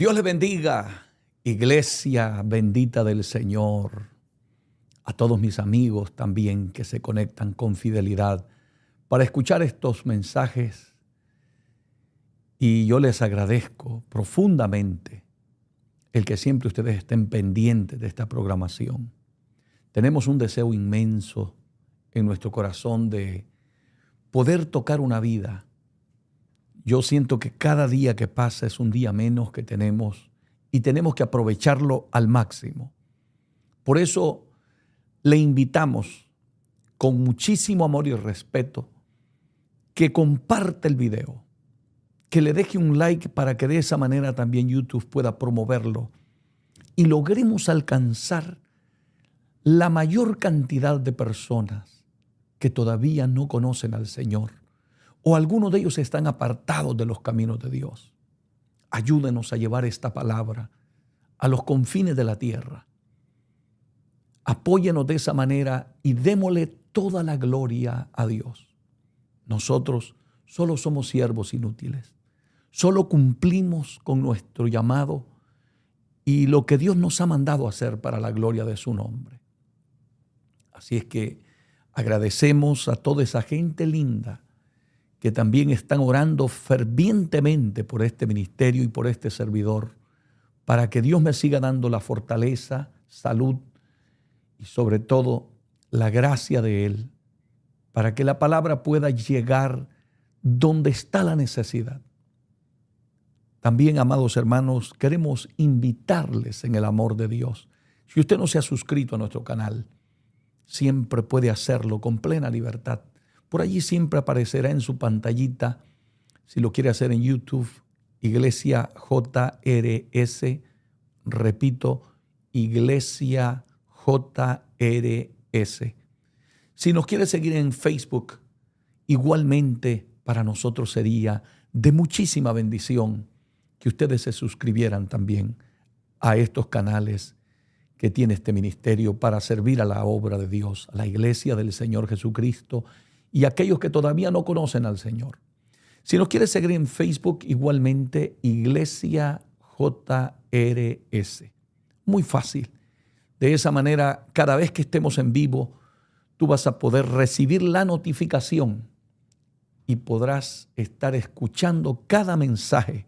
Dios le bendiga, iglesia bendita del Señor, a todos mis amigos también que se conectan con fidelidad para escuchar estos mensajes. Y yo les agradezco profundamente el que siempre ustedes estén pendientes de esta programación. Tenemos un deseo inmenso en nuestro corazón de poder tocar una vida. Yo siento que cada día que pasa es un día menos que tenemos y tenemos que aprovecharlo al máximo. Por eso le invitamos con muchísimo amor y respeto que comparte el video, que le deje un like para que de esa manera también YouTube pueda promoverlo y logremos alcanzar la mayor cantidad de personas que todavía no conocen al Señor o algunos de ellos están apartados de los caminos de Dios. Ayúdenos a llevar esta palabra a los confines de la tierra. Apóyenos de esa manera y démosle toda la gloria a Dios. Nosotros solo somos siervos inútiles. Solo cumplimos con nuestro llamado y lo que Dios nos ha mandado a hacer para la gloria de su nombre. Así es que agradecemos a toda esa gente linda que también están orando fervientemente por este ministerio y por este servidor, para que Dios me siga dando la fortaleza, salud y sobre todo la gracia de Él, para que la palabra pueda llegar donde está la necesidad. También, amados hermanos, queremos invitarles en el amor de Dios. Si usted no se ha suscrito a nuestro canal, siempre puede hacerlo con plena libertad. Por allí siempre aparecerá en su pantallita, si lo quiere hacer en YouTube, Iglesia JRS, repito, Iglesia JRS. Si nos quiere seguir en Facebook, igualmente para nosotros sería de muchísima bendición que ustedes se suscribieran también a estos canales que tiene este ministerio para servir a la obra de Dios, a la iglesia del Señor Jesucristo y a aquellos que todavía no conocen al Señor. Si nos quiere seguir en Facebook, igualmente Iglesia JRS. Muy fácil. De esa manera, cada vez que estemos en vivo, tú vas a poder recibir la notificación y podrás estar escuchando cada mensaje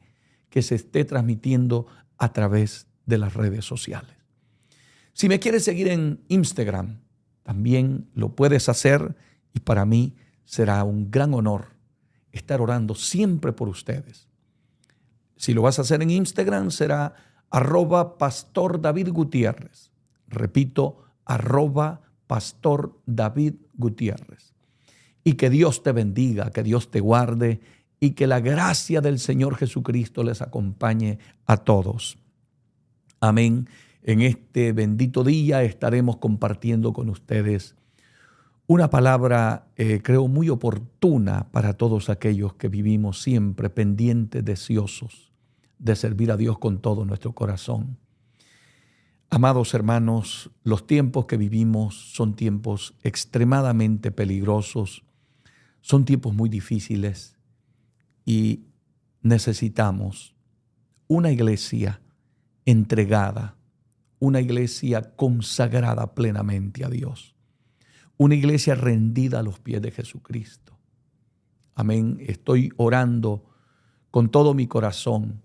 que se esté transmitiendo a través de las redes sociales. Si me quieres seguir en Instagram, también lo puedes hacer y para mí será un gran honor estar orando siempre por ustedes. Si lo vas a hacer en Instagram será @Pastor David Gutiérrez. Repito, @Pastor David Gutiérrez. Y que Dios te bendiga, que Dios te guarde y que la gracia del Señor Jesucristo les acompañe a todos. Amén. En este bendito día estaremos compartiendo con ustedes una palabra, creo, muy oportuna para todos aquellos que vivimos siempre pendientes, deseosos de servir a Dios con todo nuestro corazón. Amados hermanos, los tiempos que vivimos son tiempos extremadamente peligrosos, son tiempos muy difíciles y necesitamos una iglesia entregada, una iglesia consagrada plenamente a Dios, una iglesia rendida a los pies de Jesucristo. Amén. Estoy orando con todo mi corazón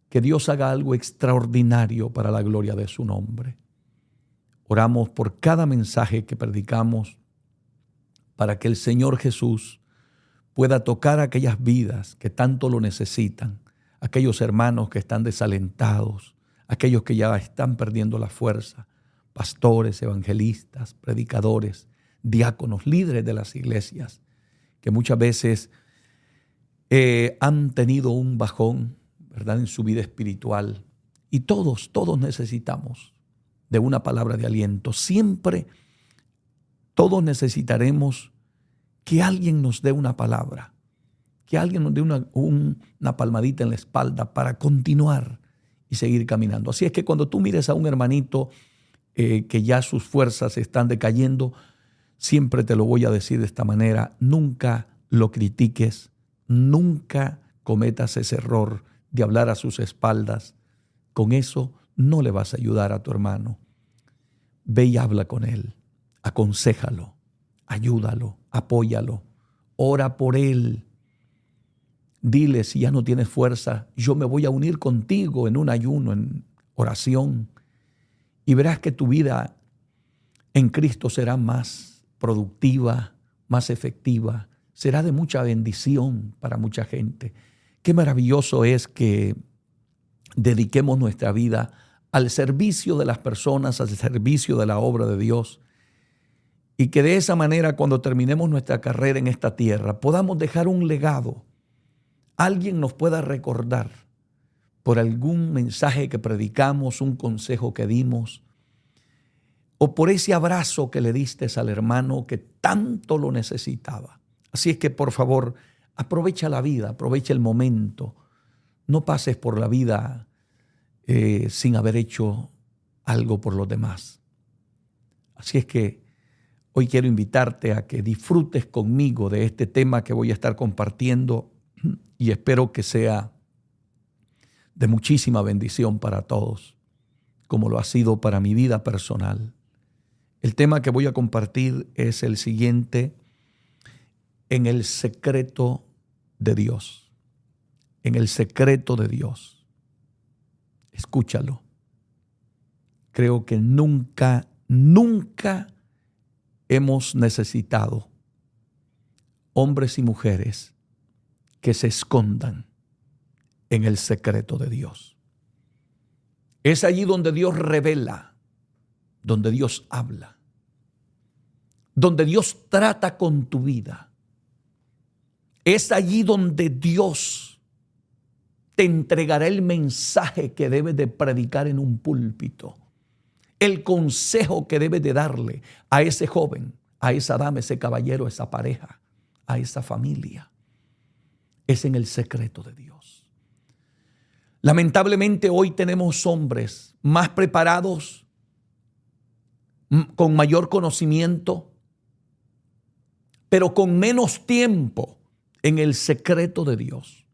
que Dios haga algo extraordinario para la gloria de su nombre. Oramos por cada mensaje que predicamos para que el Señor Jesús pueda tocar aquellas vidas que tanto lo necesitan, aquellos hermanos que están desalentados, aquellos que ya están perdiendo la fuerza, pastores, evangelistas, predicadores, diáconos, líderes de las iglesias, que muchas veces han tenido un bajón, ¿verdad?, en su vida espiritual. Y todos necesitamos de una palabra de aliento. Siempre todos necesitaremos que alguien nos dé una palabra, que alguien nos dé una palmadita en la espalda para continuar y seguir caminando. Así es que cuando tú mires a un hermanito que ya sus fuerzas están decayendo, siempre te lo voy a decir de esta manera: nunca lo critiques, nunca cometas ese error de hablar a sus espaldas, con eso no le vas a ayudar a tu hermano. Ve y habla con él, aconséjalo, ayúdalo, apóyalo, ora por él. Dile, si ya no tienes fuerza, yo me voy a unir contigo en un ayuno, en oración, y verás que tu vida en Cristo será más productiva, más efectiva, será de mucha bendición para mucha gente. Qué maravilloso es que dediquemos nuestra vida al servicio de las personas, al servicio de la obra de Dios, y que de esa manera, cuando terminemos nuestra carrera en esta tierra, podamos dejar un legado. Alguien nos pueda recordar por algún mensaje que predicamos, un consejo que dimos, o por ese abrazo que le diste al hermano que tanto lo necesitaba. Así es que, por favor, aprovecha la vida, aprovecha el momento. No pases por la vida sin haber hecho algo por los demás. Así es que hoy quiero invitarte a que disfrutes conmigo de este tema que voy a estar compartiendo, y espero que sea de muchísima bendición para todos, como lo ha sido para mi vida personal. El tema que voy a compartir es el siguiente: en el secreto de Dios. En el secreto de Dios. Escúchalo. Creo que nunca hemos necesitado hombres y mujeres que se escondan en el secreto de Dios. Es allí donde Dios revela, donde Dios habla, donde Dios trata con tu vida. Es allí donde Dios te entregará el mensaje que debes de predicar en un púlpito, el consejo que debes de darle a ese joven, a esa dama, ese caballero, a esa pareja, a esa familia. Es en el secreto de Dios. Lamentablemente hoy tenemos hombres más preparados, con mayor conocimiento, pero con menos tiempo en el secreto de Dios.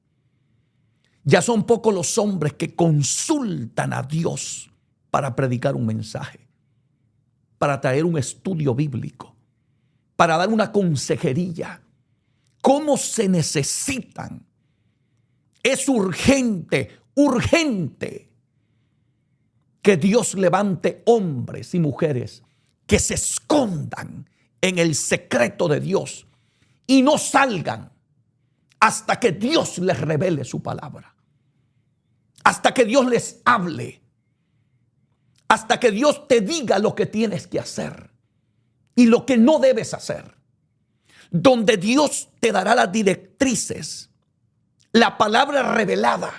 Ya son pocos los hombres que consultan a Dios para predicar un mensaje, para traer un estudio bíblico, para dar una consejería. ¿Cómo se necesitan? Es urgente que Dios levante hombres y mujeres que se escondan en el secreto de Dios y no salgan hasta que Dios les revele su palabra, hasta que Dios les hable, hasta que Dios te diga lo que tienes que hacer y lo que no debes hacer. Donde Dios te dará las directrices, la palabra revelada,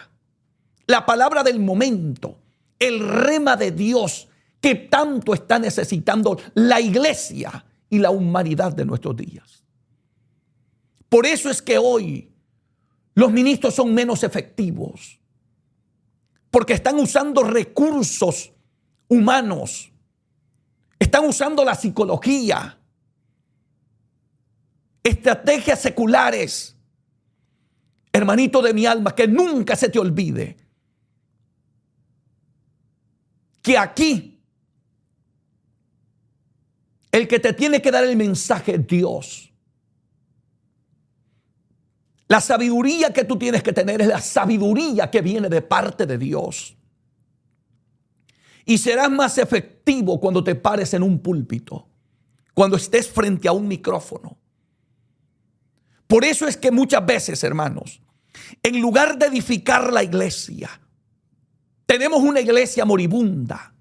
la palabra del momento, el rema de Dios que tanto está necesitando la iglesia y la humanidad de nuestros días. Por eso es que hoy los ministros son menos efectivos, porque están usando recursos humanos, están usando la psicología, estrategias seculares. Hermanito de mi alma, que nunca se te olvide que aquí el que te tiene que dar el mensaje es Dios. La sabiduría que tú tienes que tener es la sabiduría que viene de parte de Dios. Y serás más efectivo cuando te pares en un púlpito, cuando estés frente a un micrófono. Por eso es que muchas veces, hermanos, en lugar de edificar la iglesia, tenemos una iglesia moribunda,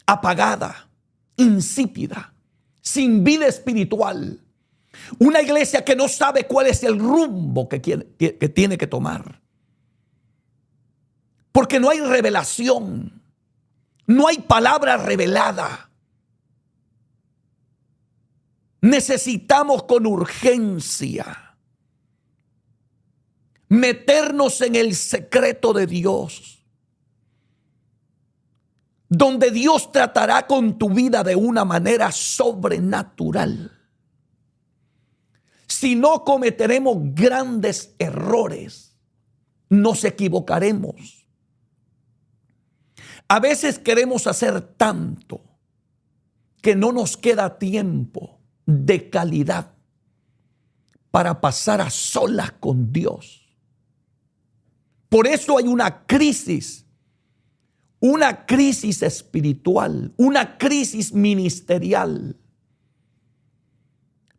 apagada, insípida, sin vida espiritual. Una iglesia que no sabe cuál es el rumbo que tiene que tomar. Porque no hay revelación, no hay palabra revelada. Necesitamos con urgencia meternos en el secreto de Dios, donde Dios tratará con tu vida de una manera sobrenatural. Si no cometeremos grandes errores, nos equivocaremos. A veces queremos hacer tanto que no nos queda tiempo de calidad para pasar a solas con Dios. Por eso hay una crisis espiritual, una crisis ministerial,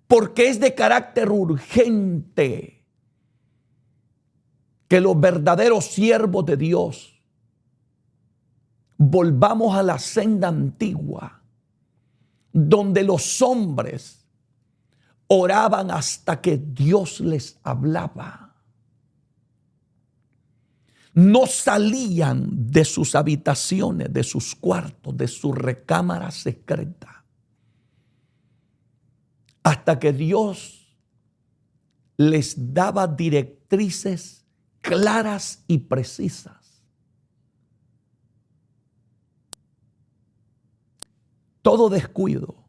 porque es de carácter urgente que los verdaderos siervos de Dios volvamos a la senda antigua, donde los hombres oraban hasta que Dios les hablaba. No salían de sus habitaciones, de sus cuartos, de su recámara secreta, hasta que Dios les daba directrices claras y precisas. Todo descuido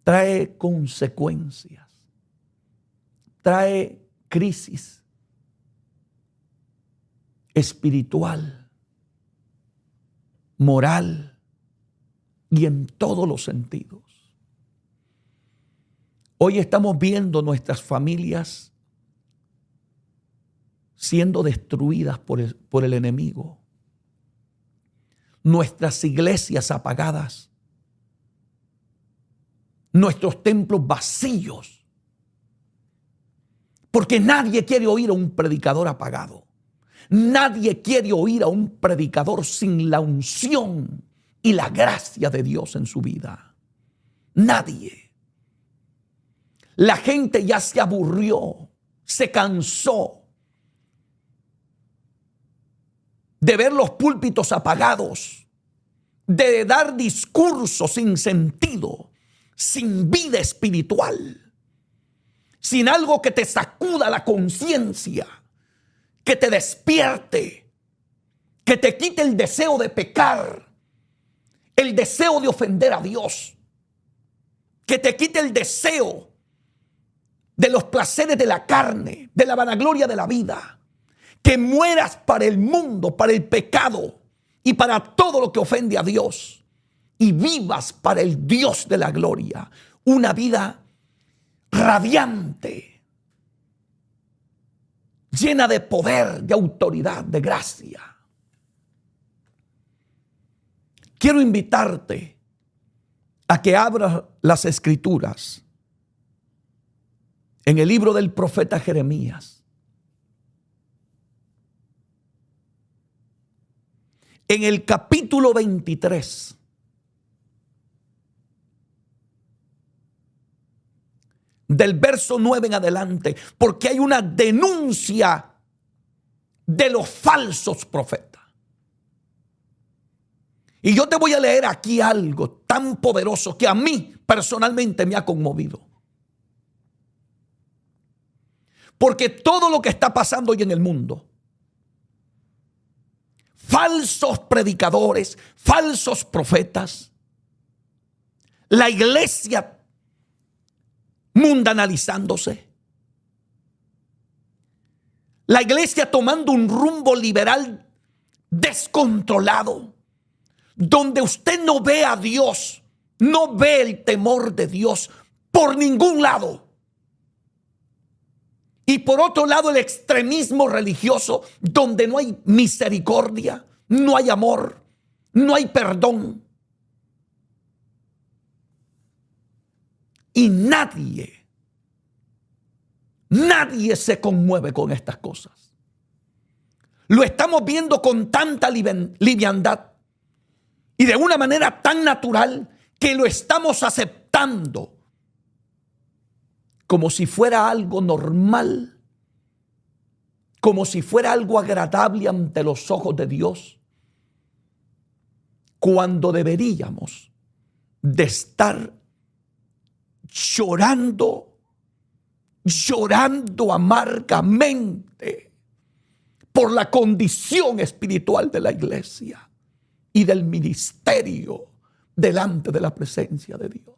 trae consecuencias, trae crisis espiritual, moral y en todos los sentidos. Hoy estamos viendo nuestras familias siendo destruidas por el enemigo, nuestras iglesias apagadas, nuestros templos vacíos, porque nadie quiere oír a un predicador apagado. Nadie quiere oír a un predicador sin la unción y la gracia de Dios en su vida. Nadie. La gente ya se aburrió, se cansó de ver los púlpitos apagados, de dar discursos sin sentido, sin vida espiritual, sin algo que te sacuda la conciencia, que te despierte, que te quite el deseo de pecar, el deseo de ofender a Dios, que te quite el deseo de los placeres de la carne, de la vanagloria de la vida, que mueras para el mundo, para el pecado y para todo lo que ofende a Dios, y vivas para el Dios de la gloria, una vida radiante, llena de poder, de autoridad, de gracia. Quiero invitarte a que abras las Escrituras en el libro del profeta Jeremías, en el capítulo 23. Del verso 9 en adelante, porque hay una denuncia de los falsos profetas. Y yo te voy a leer aquí algo tan poderoso que a mí personalmente me ha conmovido. Porque todo lo que está pasando hoy en el mundo, falsos predicadores, falsos profetas, la iglesia mundanalizándose, la iglesia tomando un rumbo liberal descontrolado, donde usted no ve a Dios, no ve el temor de Dios por ningún lado. Y por otro lado, el extremismo religioso, donde no hay misericordia, no hay amor, no hay perdón. Y nadie se conmueve con estas cosas. Lo estamos viendo con tanta liviandad y de una manera tan natural que lo estamos aceptando como si fuera algo normal, como si fuera algo agradable ante los ojos de Dios, cuando deberíamos de estar llorando amargamente por la condición espiritual de la iglesia y del ministerio delante de la presencia de Dios.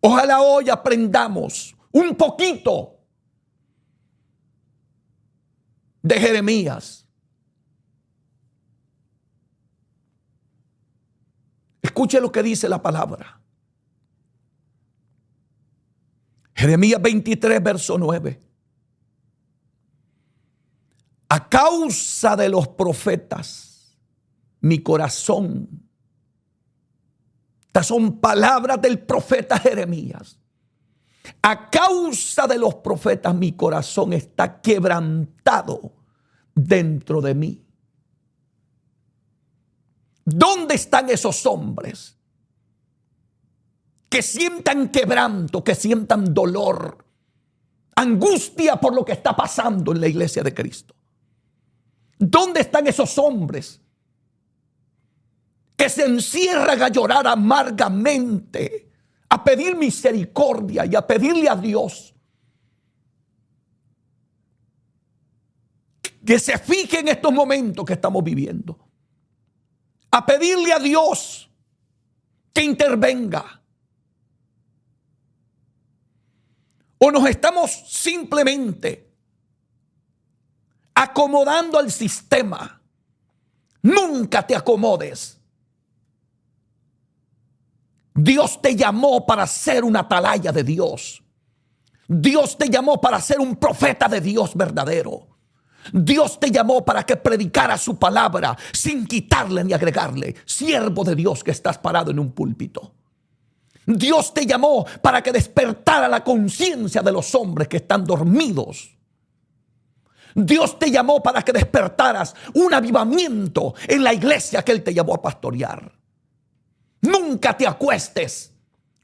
Ojalá hoy aprendamos un poquito de Jeremías escuche lo que dice la palabra. Jeremías 23, verso 9. A causa de los profetas, mi corazón. Estas son palabras del profeta Jeremías. A causa de los profetas, mi corazón está quebrantado dentro de mí. ¿Dónde están esos hombres que sientan quebranto, que sientan dolor, angustia por lo que está pasando en la iglesia de Cristo? ¿Dónde están esos hombres que se encierran a llorar amargamente, a pedir misericordia y a pedirle a Dios que se fije en estos momentos que estamos viviendo? A pedirle a Dios que intervenga. O nos estamos simplemente acomodando al sistema. Nunca te acomodes. Dios te llamó para ser una atalaya de Dios. Dios te llamó para ser un profeta de Dios verdadero. Dios te llamó para que predicara su palabra sin quitarle ni agregarle. Siervo de Dios que estás parado en un púlpito. Dios te llamó para que despertara la conciencia de los hombres que están dormidos. Dios te llamó para que despertaras un avivamiento en la iglesia que Él te llamó a pastorear. Nunca te acuestes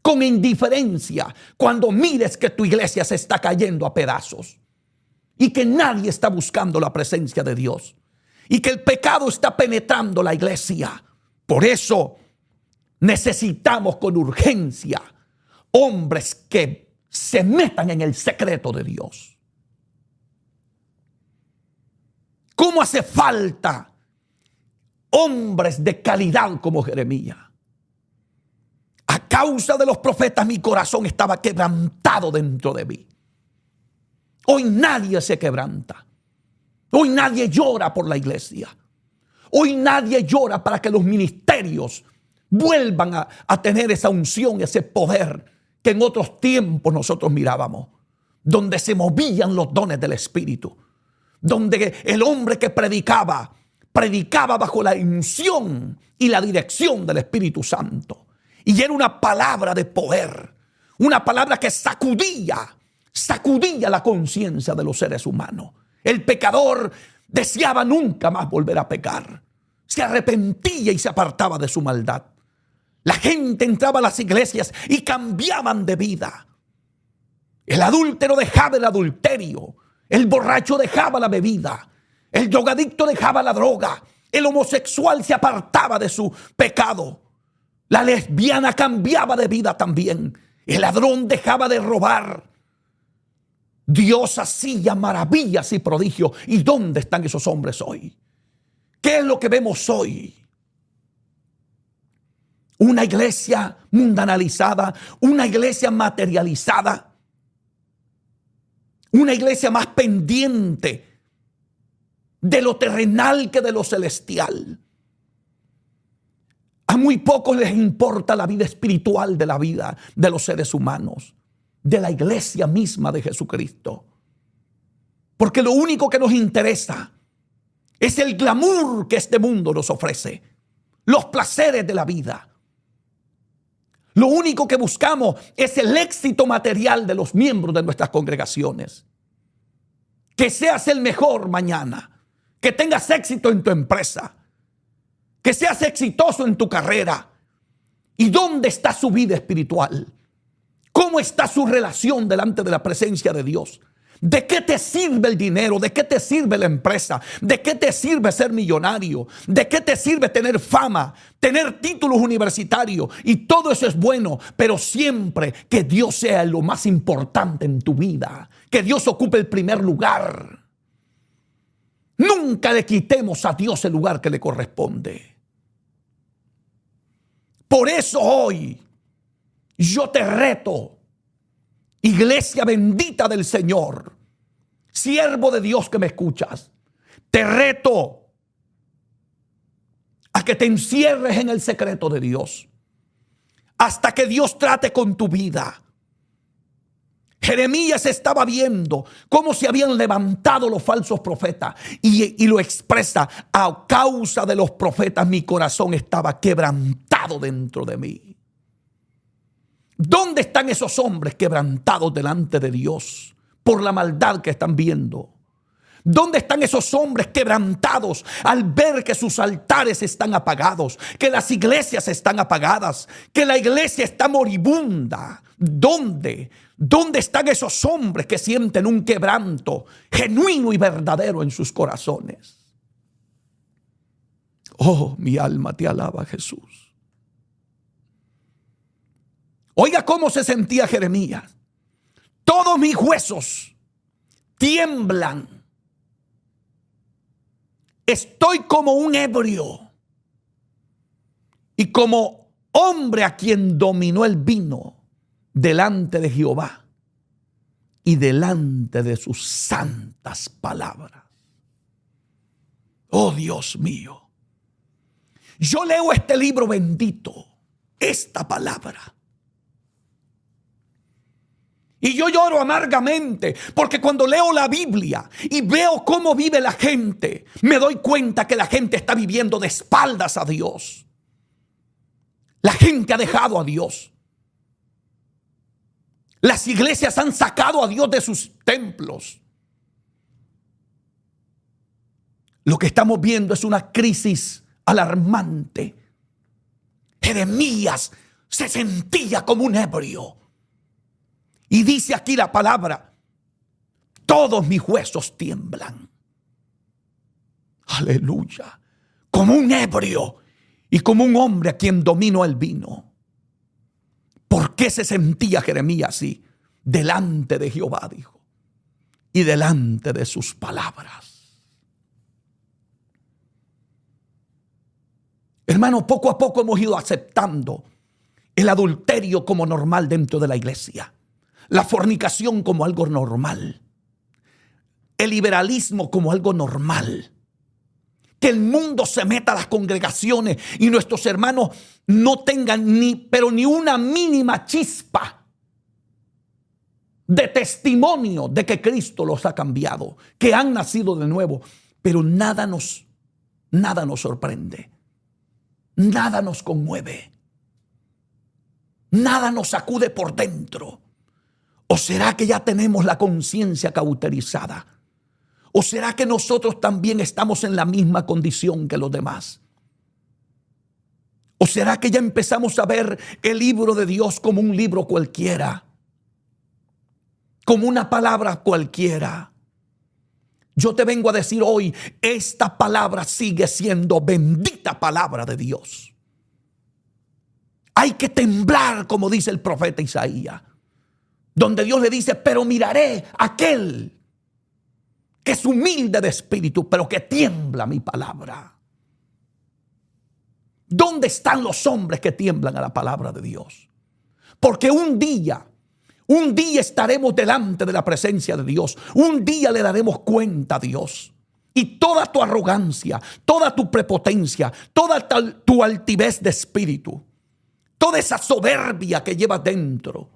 con indiferencia cuando mires que tu iglesia se está cayendo a pedazos y que nadie está buscando la presencia de Dios y que el pecado está penetrando la iglesia. Por eso necesitamos con urgencia hombres que se metan en el secreto de Dios. ¿Cómo hace falta hombres de calidad como Jeremías? A causa de los profetas mi corazón estaba quebrantado dentro de mí. Hoy nadie se quebranta. Hoy nadie llora por la iglesia. Hoy nadie llora para que los ministerios vuelvan a tener esa unción, ese poder que en otros tiempos nosotros mirábamos, donde se movían los dones del Espíritu, donde el hombre que predicaba bajo la unción y la dirección del Espíritu Santo. Y era una palabra de poder, una palabra que sacudía la conciencia de los seres humanos. El pecador deseaba nunca más volver a pecar. Se arrepentía y se apartaba de su maldad. La gente entraba a las iglesias y cambiaban de vida. El adúltero dejaba el adulterio. El borracho dejaba la bebida. El drogadicto dejaba la droga. El homosexual se apartaba de su pecado. La lesbiana cambiaba de vida también. El ladrón dejaba de robar. Dios hacía maravillas y prodigios. ¿Y dónde están esos hombres hoy? ¿Qué es lo que vemos hoy? Una iglesia mundanalizada, una iglesia materializada, una iglesia más pendiente de lo terrenal que de lo celestial. A muy pocos les importa la vida espiritual de la vida de los seres humanos, de la iglesia misma de Jesucristo. Porque lo único que nos interesa es el glamour que este mundo nos ofrece, los placeres de la vida. Lo único que buscamos es el éxito material de los miembros de nuestras congregaciones. Que seas el mejor mañana, que tengas éxito en tu empresa, que seas exitoso en tu carrera. ¿Y dónde está su vida espiritual? ¿Cómo está su relación delante de la presencia de Dios? ¿De qué te sirve el dinero? ¿De qué te sirve la empresa? ¿De qué te sirve ser millonario? ¿De qué te sirve tener fama, tener títulos universitarios? Y todo eso es bueno, pero siempre que Dios sea lo más importante en tu vida, que Dios ocupe el primer lugar. Nunca le quitemos a Dios el lugar que le corresponde. Por eso hoy yo te reto, iglesia bendita del Señor, siervo de Dios que me escuchas, te reto a que te encierres en el secreto de Dios. hasta que Dios trate con tu vida. Jeremías estaba viendo cómo se habían levantado los falsos profetas y lo expresa: a causa de los profetas mi corazón estaba quebrantado dentro de mí. ¿Dónde están esos hombres quebrantados delante de Dios por la maldad que están viendo? ¿Dónde están esos hombres quebrantados al ver que sus altares están apagados, que las iglesias están apagadas, que la iglesia está moribunda? ¿Dónde? ¿Dónde están esos hombres que sienten un quebranto genuino y verdadero en sus corazones? Oh, mi alma te alaba, Jesús. Oiga cómo se sentía Jeremías. Todos mis huesos tiemblan. Estoy como un ebrio y como hombre a quien dominó el vino delante de Jehová y delante de sus santas palabras. Oh Dios mío, yo leo este libro bendito, esta palabra, y yo lloro amargamente, porque cuando leo la Biblia y veo cómo vive la gente, me doy cuenta que la gente está viviendo de espaldas a Dios. La gente ha dejado a Dios. Las iglesias han sacado a Dios de sus templos. Lo que estamos viendo es una crisis alarmante. Jeremías se sentía como un ebrio. Y dice aquí la palabra: todos mis huesos tiemblan. Aleluya. Como un ebrio y como un hombre a quien dominó el vino. ¿Por qué se sentía Jeremías así? Delante de Jehová, dijo, y delante de sus palabras. Hermano, poco a poco hemos ido aceptando el adulterio como normal dentro de la iglesia. La fornicación como algo normal. El liberalismo como algo normal. Que el mundo se meta a las congregaciones y nuestros hermanos no tengan ni una mínima chispa de testimonio de que Cristo los ha cambiado, que han nacido de nuevo. Pero nada nos sorprende. Nada nos conmueve. Nada nos sacude por dentro. ¿O será que ya tenemos la conciencia cauterizada? ¿O será que nosotros también estamos en la misma condición que los demás? ¿O será que ya empezamos a ver el libro de Dios como un libro cualquiera? Como una palabra cualquiera. Yo te vengo a decir hoy, esta palabra sigue siendo bendita palabra de Dios. Hay que temblar, como dice el profeta Isaías, donde Dios le dice: pero miraré a aquel que es humilde de espíritu, pero que tiembla mi palabra. ¿Dónde están los hombres que tiemblan a la palabra de Dios? Porque un día estaremos delante de la presencia de Dios. Un día le daremos cuenta a Dios. Y toda tu arrogancia, toda tu prepotencia, toda tu altivez de espíritu, toda esa soberbia que llevas dentro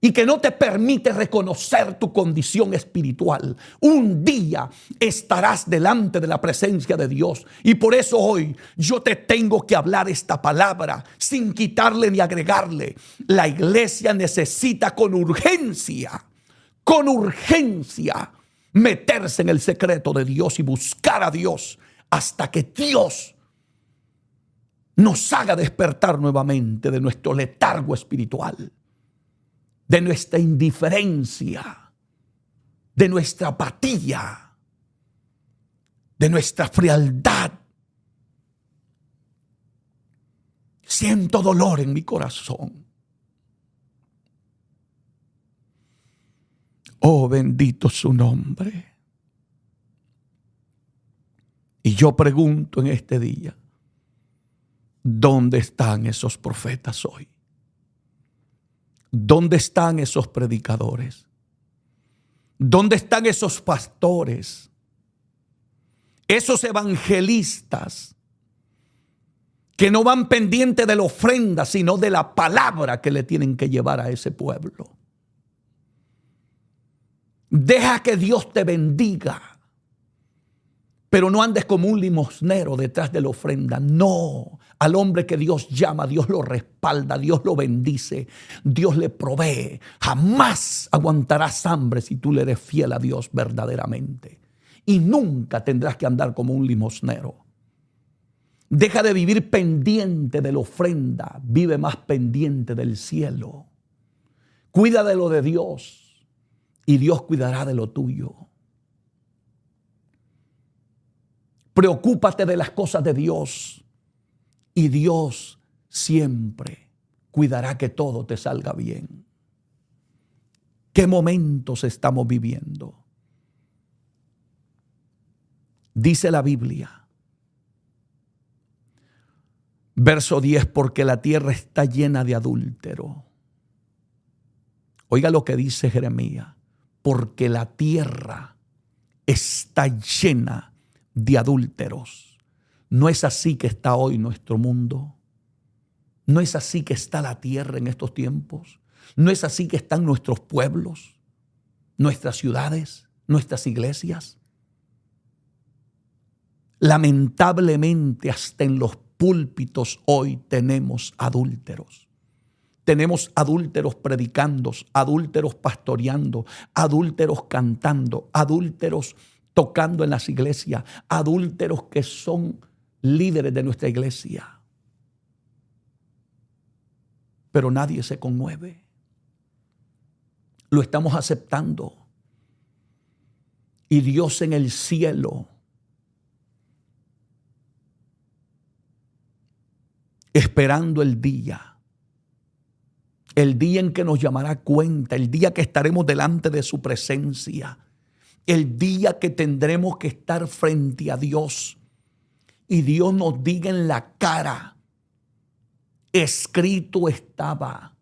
y que no te permite reconocer tu condición espiritual, un día estarás delante de la presencia de Dios. Y por eso hoy yo te tengo que hablar esta palabra sin quitarle ni agregarle. La iglesia necesita con urgencia meterse en el secreto de Dios y buscar a Dios hasta que Dios nos haga despertar nuevamente de nuestro letargo espiritual, de nuestra indiferencia, de nuestra apatía, de nuestra frialdad. Siento dolor en mi corazón. Oh, bendito su nombre. Y yo pregunto en este día, ¿dónde están esos profetas hoy? ¿Dónde están esos predicadores? ¿Dónde están esos pastores? Esos evangelistas que no van pendientes de la ofrenda, sino de la palabra que le tienen que llevar a ese pueblo. Deja que Dios te bendiga, pero no andes como un limosnero detrás de la ofrenda. No, al hombre que Dios llama, Dios lo respalda, Dios lo bendice, Dios le provee. Jamás aguantarás hambre si tú le eres fiel a Dios verdaderamente. Y nunca tendrás que andar como un limosnero. Deja de vivir pendiente de la ofrenda, vive más pendiente del cielo. Cuida de lo de Dios y Dios cuidará de lo tuyo. Preocúpate de las cosas de Dios y Dios siempre cuidará que todo te salga bien. ¿Qué momentos estamos viviendo? Dice la Biblia, verso 10, porque la tierra está llena de adúltero. Oiga lo que dice Jeremías, porque la tierra está llena de adúlteros. ¿No es así que está hoy nuestro mundo? ¿No es así que está la tierra en estos tiempos? ¿No es así que están nuestros pueblos, nuestras ciudades, nuestras iglesias? Lamentablemente, hasta en los púlpitos hoy tenemos adúlteros. Tenemos adúlteros predicando, adúlteros pastoreando, adúlteros cantando, adúlteros tocando en las iglesias, adúlteros que son líderes de nuestra iglesia. Pero nadie se conmueve. Lo estamos aceptando. Y Dios en el cielo, esperando el día en que nos llamará cuenta, el día que estaremos delante de su presencia, el día que tendremos que estar frente a Dios y Dios nos diga en la cara, escrito estaba,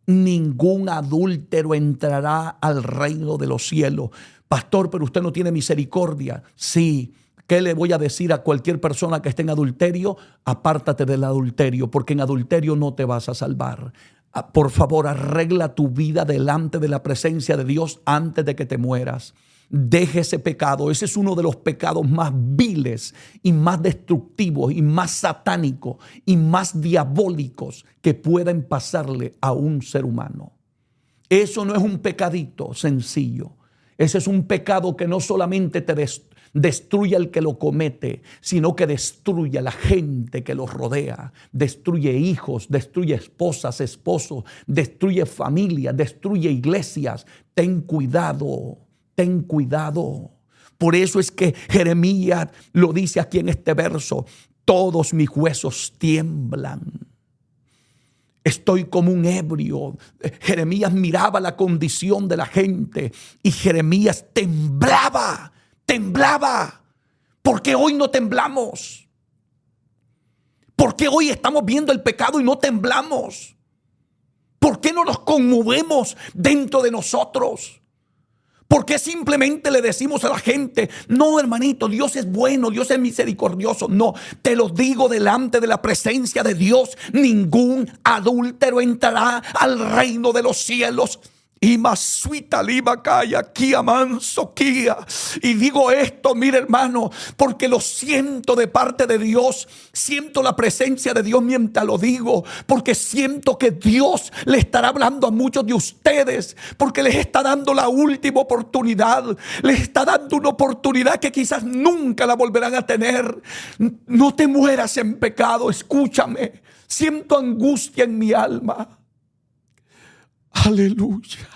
ningún adúltero entrará al reino de los cielos. Pastor, pero usted no tiene misericordia. Sí. ¿Qué le voy a decir a cualquier persona que esté en adulterio? Apártate del adulterio, porque en adulterio no te vas a salvar. Por favor, arregla tu vida delante de la presencia de Dios antes de que te mueras. Deje ese pecado. Ese es uno de los pecados más viles y más destructivos y más satánicos y más diabólicos que pueden pasarle a un ser humano. Eso no es un pecadito sencillo. Ese es un pecado que no solamente te destruye al que lo comete, sino que destruye a la gente que los rodea, destruye hijos, destruye esposas, esposos, destruye familias, destruye iglesias. Ten cuidado, ten cuidado. Por eso es que Jeremías lo dice aquí en este verso, todos mis huesos tiemblan. Estoy como un ebrio. Jeremías miraba la condición de la gente y Jeremías temblaba. Porque hoy no temblamos. Porque hoy estamos viendo el pecado y no temblamos. ¿Por qué no nos conmovemos dentro de nosotros? ¿Por qué simplemente le decimos a la gente, no hermanito, Dios es bueno, Dios es misericordioso? No, te lo digo delante de la presencia de Dios, ningún adúltero entrará al reino de los cielos. Y masuita lima calla, kia manso kia. Y digo esto, mire hermano, porque lo siento de parte de Dios. Siento la presencia de Dios mientras lo digo. Porque siento que Dios le estará hablando a muchos de ustedes. Porque les está dando la última oportunidad. Les está dando una oportunidad que quizás nunca la volverán a tener. No te mueras en pecado, escúchame. Siento angustia en mi alma. Aleluya.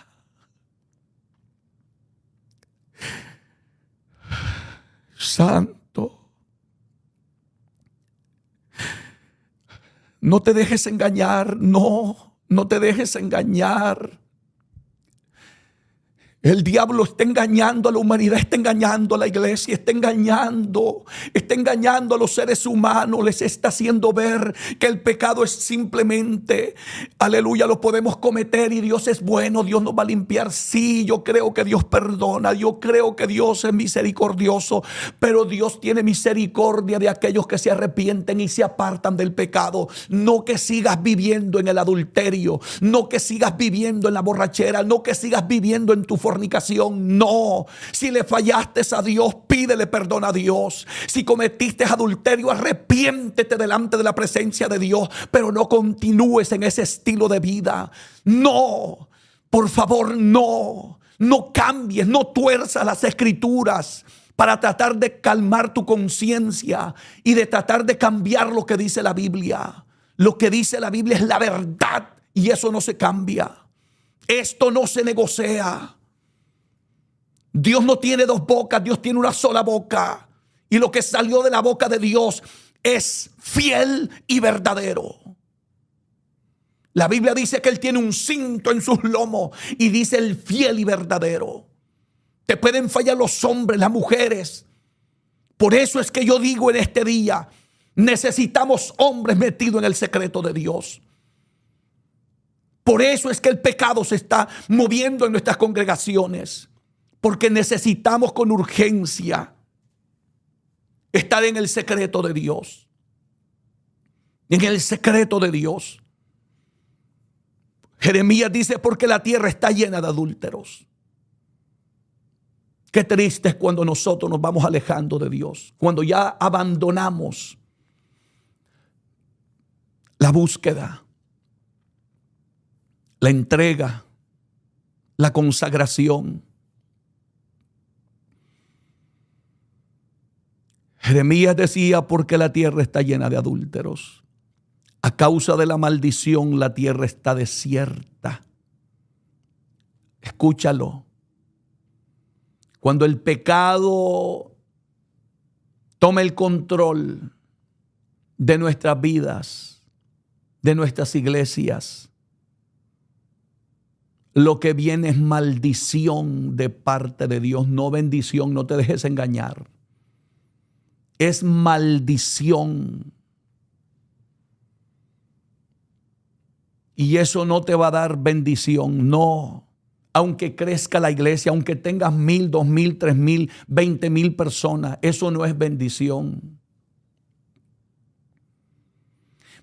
Santo. No te dejes engañar. No te dejes engañar. El diablo está engañando a la humanidad, está engañando a la iglesia, está engañando a los seres humanos. Les está haciendo ver que el pecado es simplemente, aleluya, lo podemos cometer y Dios es bueno, Dios nos va a limpiar. Sí, yo creo que Dios perdona, yo creo que Dios es misericordioso, pero Dios tiene misericordia de aquellos que se arrepienten y se apartan del pecado. No que sigas viviendo en el adulterio, no que sigas viviendo en la borrachera, no que sigas viviendo en tu fornicación. No, si le fallaste a Dios, pídele perdón a Dios. Si cometiste adulterio, arrepiéntete delante de la presencia de Dios, pero no continúes en ese estilo de vida. No, por favor, no cambies, no tuerzas las escrituras para tratar de calmar tu conciencia y de tratar de cambiar lo que dice la Biblia. Lo que dice la Biblia es la verdad y eso no se cambia. Esto no se negocia. Dios no tiene dos bocas, Dios tiene una sola boca. Y lo que salió de la boca de Dios es fiel y verdadero. La Biblia dice que Él tiene un cinto en sus lomos y dice el fiel y verdadero. Te pueden fallar los hombres, las mujeres. Por eso es que yo digo en este día, necesitamos hombres metidos en el secreto de Dios. Por eso es que el pecado se está moviendo en nuestras congregaciones. Porque necesitamos con urgencia estar en el secreto de Dios. En el secreto de Dios. Jeremías dice, porque la tierra está llena de adúlteros. Qué triste es cuando nosotros nos vamos alejando de Dios. Cuando ya abandonamos la búsqueda, la entrega, la consagración. Jeremías decía, porque la tierra está llena de adúlteros. A causa de la maldición, la tierra está desierta. Escúchalo. Cuando el pecado toma el control de nuestras vidas, de nuestras iglesias, lo que viene es maldición de parte de Dios, no bendición. No te dejes engañar. Es maldición. Y eso no te va a dar bendición, no. Aunque crezca la iglesia, aunque tengas 1,000, 2,000, 3,000, 20,000 personas, eso no es bendición.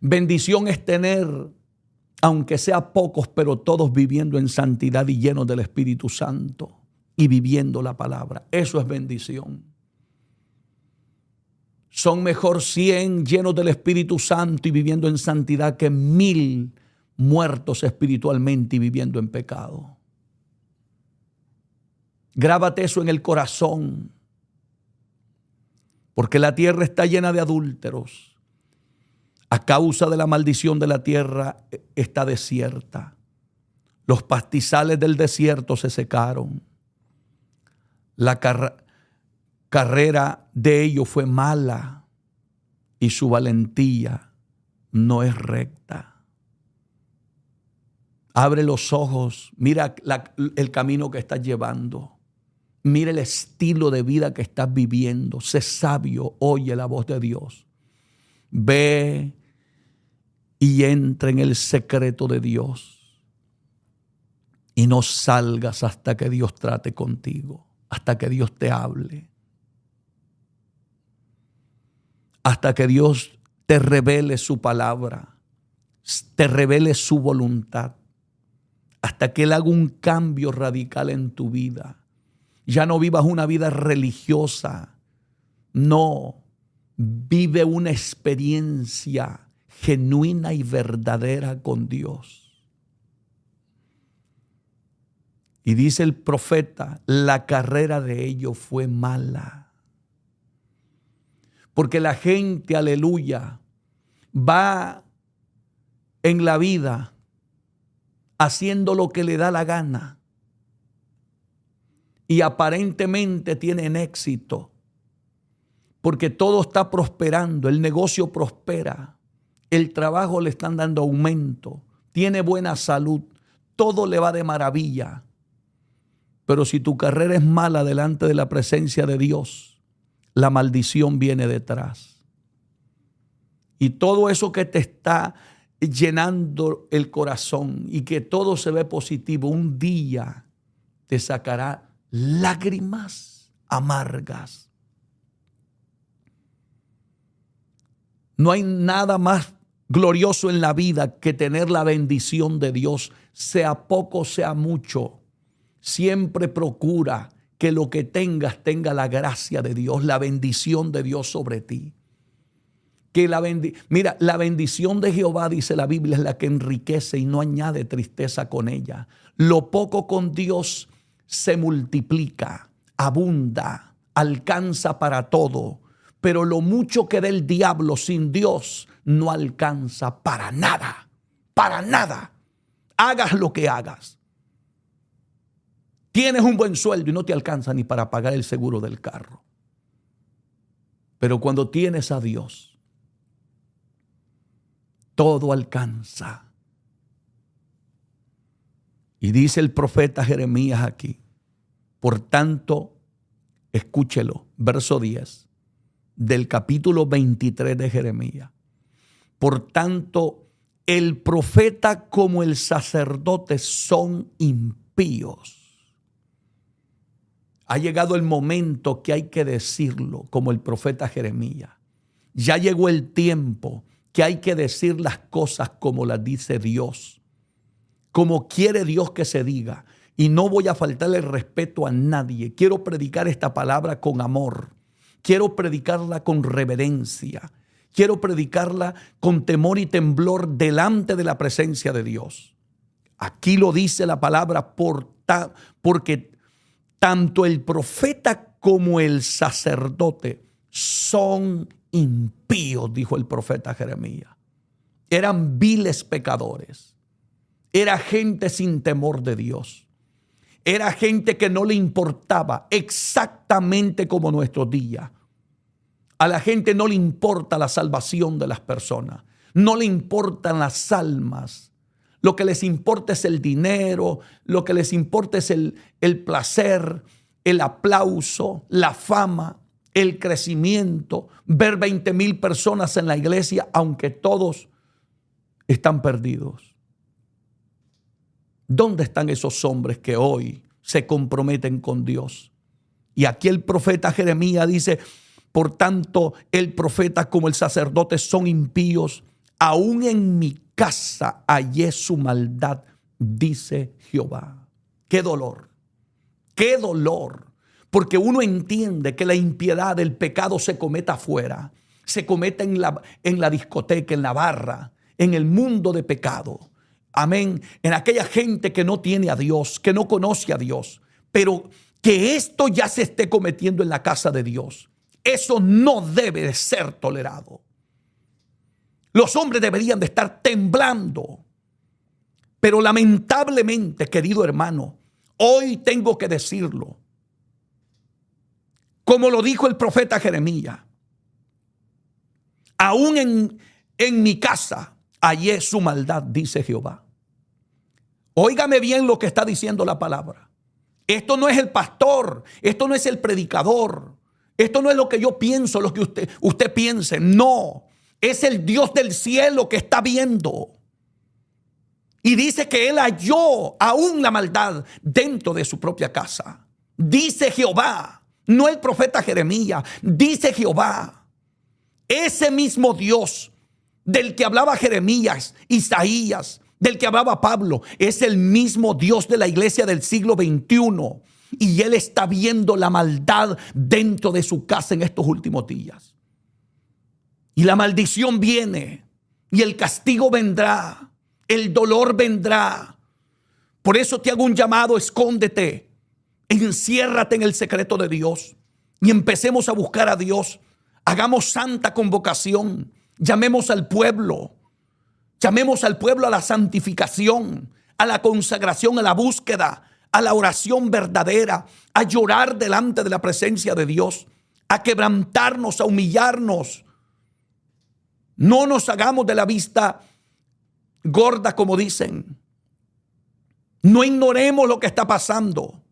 Bendición es tener, aunque sea pocos, pero todos viviendo en santidad y llenos del Espíritu Santo y viviendo la palabra. Eso es bendición. Son mejor 100 llenos del Espíritu Santo y viviendo en santidad que 1,000 muertos espiritualmente y viviendo en pecado. Grábate eso en el corazón, porque la tierra está llena de adúlteros. A causa de la maldición de la tierra está desierta. Los pastizales del desierto se secaron. La carrera de ellos fue mala y su valentía no es recta. Abre los ojos, mira el camino que estás llevando, mira el estilo de vida que estás viviendo. Sé sabio, oye la voz de Dios. Ve y entra en el secreto de Dios y no salgas hasta que Dios trate contigo, hasta que Dios te hable. Hasta que Dios te revele su palabra, te revele su voluntad, hasta que Él haga un cambio radical en tu vida. Ya no vivas una vida religiosa, no, vive una experiencia genuina y verdadera con Dios. Y dice el profeta, la carrera de ellos fue mala. Porque la gente, aleluya, va en la vida haciendo lo que le da la gana. Y aparentemente tienen éxito. Porque todo está prosperando, el negocio prospera, el trabajo le están dando aumento, tiene buena salud, todo le va de maravilla. Pero si tu carrera es mala delante de la presencia de Dios, la maldición viene detrás. Y todo eso que te está llenando el corazón y que todo se ve positivo, un día te sacará lágrimas amargas. No hay nada más glorioso en la vida que tener la bendición de Dios, sea poco, sea mucho. Siempre procura que lo que tengas tenga la gracia de Dios, la bendición de Dios sobre ti. Mira, la bendición de Jehová, dice la Biblia, es la que enriquece y no añade tristeza con ella. Lo poco con Dios se multiplica, abunda, alcanza para todo. Pero lo mucho que da el diablo sin Dios no alcanza para nada, para nada. Hagas lo que hagas. Tienes un buen sueldo y no te alcanza ni para pagar el seguro del carro. Pero cuando tienes a Dios, todo alcanza. Y dice el profeta Jeremías aquí, por tanto, escúchelo, verso 10 del capítulo 23 de Jeremías. Por tanto, el profeta como el sacerdote son impíos. Ha llegado el momento que hay que decirlo, como el profeta Jeremías. Ya llegó el tiempo que hay que decir las cosas como las dice Dios, como quiere Dios que se diga. Y no voy a faltarle el respeto a nadie. Quiero predicar esta palabra con amor. Quiero predicarla con reverencia. Quiero predicarla con temor y temblor delante de la presencia de Dios. Aquí lo dice la palabra porque tanto el profeta como el sacerdote son impíos, dijo el profeta Jeremías. Eran viles pecadores. Era gente sin temor de Dios. Era gente que no le importaba, exactamente como nuestro día. A la gente no le importa la salvación de las personas. No le importan las almas. Lo que les importa es el dinero. Lo que les importa es el placer, el aplauso, la fama, el crecimiento. Ver 20,000 personas en la iglesia, aunque todos están perdidos. ¿Dónde están esos hombres que hoy se comprometen con Dios? Y aquí el profeta Jeremías dice, por tanto, el profeta como el sacerdote son impíos. Aún en mi casa hallé su maldad, dice Jehová. ¡Qué dolor! ¡Qué dolor! Porque uno entiende que la impiedad, el pecado se comete afuera. Se comete en la discoteca, en la barra, en el mundo de pecado. Amén. En aquella gente que no tiene a Dios, que no conoce a Dios. Pero que esto ya se esté cometiendo en la casa de Dios. Eso no debe de ser tolerado. Los hombres deberían de estar temblando. Pero lamentablemente, querido hermano, hoy tengo que decirlo. Como lo dijo el profeta Jeremías. Aún en mi casa hallé su maldad, dice Jehová. Óigame bien lo que está diciendo la palabra. Esto no es el pastor, esto no es el predicador, esto no es lo que yo pienso, lo que usted piense. No, es el Dios del cielo que está viendo. Y dice que él halló aún la maldad dentro de su propia casa. Dice Jehová, no el profeta Jeremías, dice Jehová. Ese mismo Dios del que hablaba Jeremías, Isaías, del que hablaba Pablo, es el mismo Dios de la iglesia del siglo XXI. Y Él está viendo la maldad dentro de su casa en estos últimos días. Y la maldición viene, y el castigo vendrá, el dolor vendrá. Por eso te hago un llamado: escóndete, enciérrate en el secreto de Dios y empecemos a buscar a Dios. Hagamos santa convocación, llamemos al pueblo. Llamemos al pueblo a la santificación, a la consagración, a la búsqueda, a la oración verdadera, a llorar delante de la presencia de Dios, a quebrantarnos, a humillarnos. No nos hagamos de la vista gorda, como dicen. No ignoremos lo que está pasando.